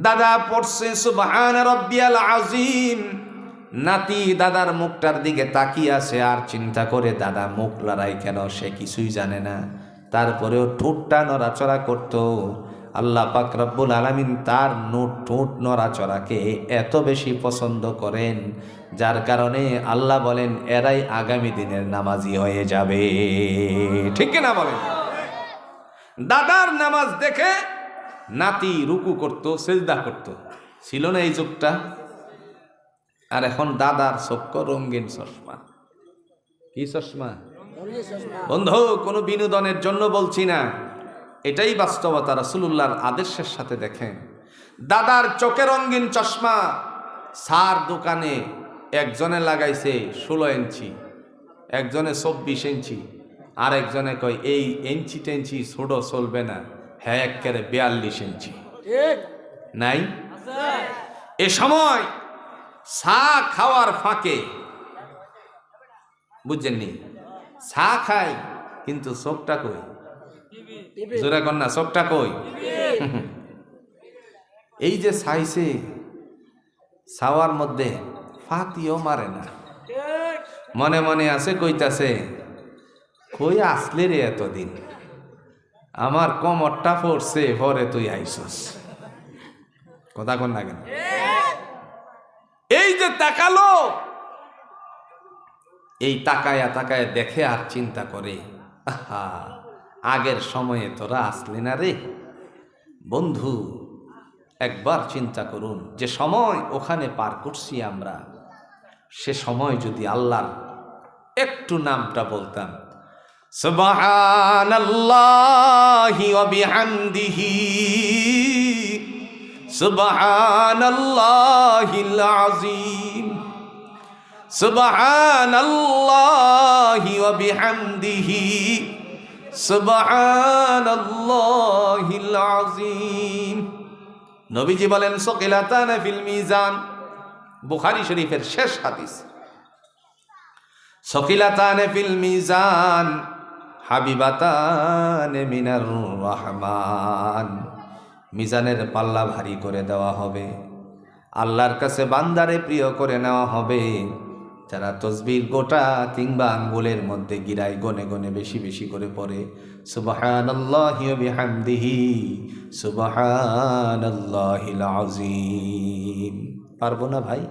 দাদা পড়ছে সুবহান রাব্বিয়াল আযীম, নাতি দাদার মুখটার দিকে তাকিয়ে আছে আর চিন্তা করে দাদা মুখ লড়াই কেন, সে কিছুই জানে না, তারপরেও ঠোঁটটা নড়াচড়া করত। আল্লাহ পাক রব্বুল আলামিন তার ঠোঁট নড়াচড়াকে এত বেশি পছন্দ করেন, যার কারণে আল্লাহ বলেন এরাই আগামী দিনের নামাজি হয়ে যাবে। ঠিক না বলেন? দাদার নামাজ দেখে নাতি রুকু করত, সেজদা করত, ছিল না এই যুগটা? আর এখন দাদার চোখ রঙিন চশমা। কি চশমা? বন্ধু, কোনো বিনোদনের জন্য বলছি না, এটাই বাস্তবতা। রাসূলুল্লাহর আদেশের সাথে দেখেন, দাদার চোখে রঙিন চশমা, সার দোকানে একজনে লাগাইছে 16 ইঞ্চি, একজনে 24 ইঞ্চি, আর একজনে কয় এই ইঞ্চি টেঞ্চি ছোট চলবে না, হ্যাঁ একেবারে 42 ইঞ্চি। নাই? এ সময় চা খাওয়ার ফাঁকে, বুঝছেননি, চা খাই কিন্তু চোখটা কই? জোরে কন্যা, চোখটা কই? এই যে চাইছে, চাওয়ার মধ্যে ফাতিও মারে না, মনে মনে আছে কইতাছে, কই আসলে রে এতদিন, আমার কোমরটা পড়ছে, পরে তুই আইসস, কথা কন না কেন? এই যে তাকালো, এই তাকায়া তাকায়া দেখে আর চিন্তা করে, আহা আগের সময়ে তোরা আসলি না রে। বন্ধু, একবার চিন্তা করুন, যে সময় ওখানে পার করছি আমরা, সে সময় যদি আল্লাহর একটু নামটা বলতাম, সুবহানাল্লাহি ওয়া বিহামদিহি, সুবহানাল্লাহিল আযীম, সুবহানাল্লাহি ওয়া বিহামদিহি, সুবহানাল্লাহিল আযীম। নবীজি বলেন সকিলাতান ফিল মিজান, বুখারী শরীফের শেষ হাদিস। সকিলাতান ফিল মিজান হাবিবাতান মিনার রহমান। মিজানের পাল্লা ভারী করে দেওয়া হবে, আল্লাহর কাছে বান্দারে প্রিয় করে নেওয়া হবে যারা তসবির গোটা কিংবা আঙ্গুলের মধ্যে গিরায় গনে গনে বেশি বেশি করে পড়ে সুবহানাল্লাহি ওয়া বিহামদিহি সুবহানাল্লাহিল আযীম। পারবো না ভাই?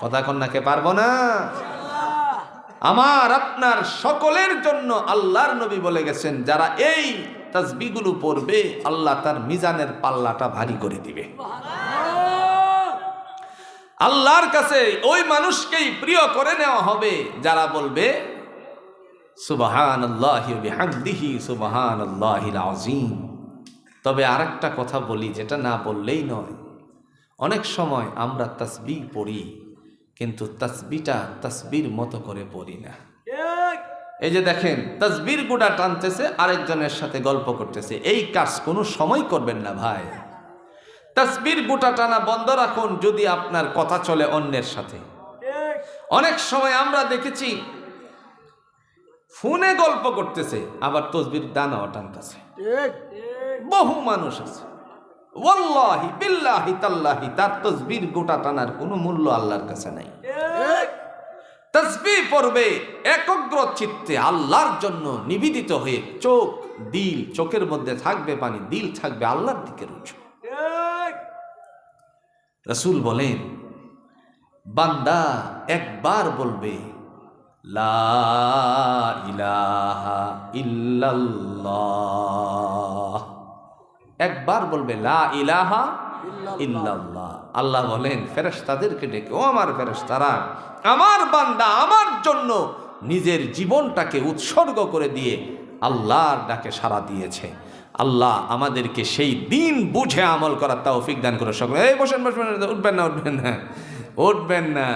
কথা কন্যাকে পারবো না? আমার আপনার সকলের জন্য আল্লাহর নবী বলে গেছেন যারা এই তাসবিহগুলো পড়বে আল্লাহ তার মিজানের পাল্লাটা ভারী করে দিবে। আল্লাহর কাছে ওই মানুষকেই প্রিয় করে নেওয়া হবে যারা বলবে সুবহানাল্লাহি ওয়া বিহামদিহি সুবহানাল্লাহিল আযীম। তবে আরেকটা কথা বলি, যেটা না বললেই নয়, অনেক সময় আমরা তাসবিহ পড়ি কিন্তু তাসবিহটা তাসবির মতো করে পড়ি না। এই যে দেখেন তাসবির গুড়া টানতেছে, আরেকজনের সাথে গল্প করতেছে, এই কাজ কোনো সময় করবেন না ভাই। তাসবির গোটা টানা বন্ধ রাখুন যদি আপনার কথা চলে অন্যের সাথে। অনেক সময় আমরা দেখেছি ফোনে গল্প করতেছে আবার তসবির দানাও টানতেছে। বহু মানুষ আছে ওয়াল্লাহি বিল্লাহি তাল্লাহি তার তসবির গোটা টানার কোনো মূল্য আল্লাহর কাছে নাই। তাসবিহ পড়বে একগ্র চিত্তে আল্লাহর জন্য নিবেদিত হয়ে, চোখ দিল, চোখের মধ্যে থাকবে পানি, দিল থাকবে আল্লাহর দিকে রুজু। রাসূল বলেন বান্দা একবার বলবে লা ইলাহা ইল্লাল্লাহ, একবার বলবে লা ইলাহা ইল্লাল্লাহ। আল্লাহ বলেন ফেরেশতাদেরকে ডেকে, ও আমার ফেরেশতারা, আমার বান্দা আমার জন্য নিজের জীবনটাকে উৎসর্গ করে দিয়ে আল্লাহর ডাকে সাড়া দিয়েছে। আল্লাহ আমাদেরকে সেই দিন বুঝে আমল করার তৌফিক দান করে। সকলে এই বসেন বসবেন, উঠবেন না উঠবেন না উঠবেন না,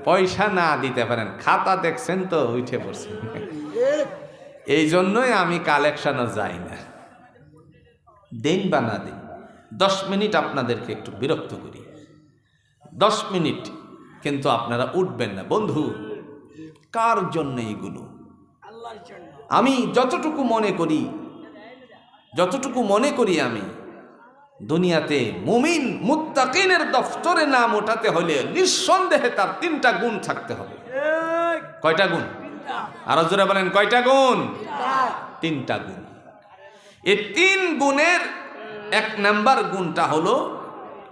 পয়সা না দিতে পারেন, খাতা দেখছেন তো উঠে পড়ছেন। এই জন্যই আমি কালেকশনও যাই না, দেন বা না দিন 10 মিনিট আপনাদেরকে একটু বিরক্ত করি, 10 মিনিট, কিন্তু আপনারা উঠবেন না। বন্ধু কার জন্য এইগুলো? আমি যতটুকু মনে করি আমি দুনিয়াতে মুমিন মুত্তাকিনের দফতরে নাম ওঠাতে হলে নিঃসন্দেহে তার 3টা গুণ থাকতে হবে। কয়টা গুণ? আরো জোরে বলেন, কয়টা গুণ? 3টা গুণ। এই 3 গুণের 1 নাম্বার গুণটা হলো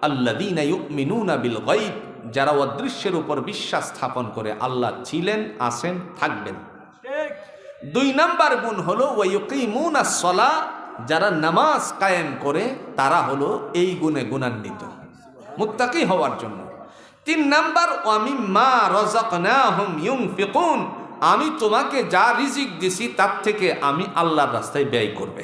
আল্লাযীনা ইউমিনুনা বিল গায়ব, যারা অদৃশ্যের উপর বিশ্বাস স্থাপন করে আল্লাহ ছিলেন, আছেন, থাকবেন। 2 নাম্বার গুণ হলো ওয়া ইউকিমুনাস সালাহ, যারা নামাজ কায়েম করে তারা হলো এই গুণে গুণান্বিত মুত্তাকি হওয়ার জন্য। 3 নাম্বার ওয়া মিম্মা রাযাকনাহুম ইউনফিকুন, আমি তোমাকে যা রিজিক দিছি তার থেকে আমি আল্লাহর রাস্তায় ব্যয় করবে।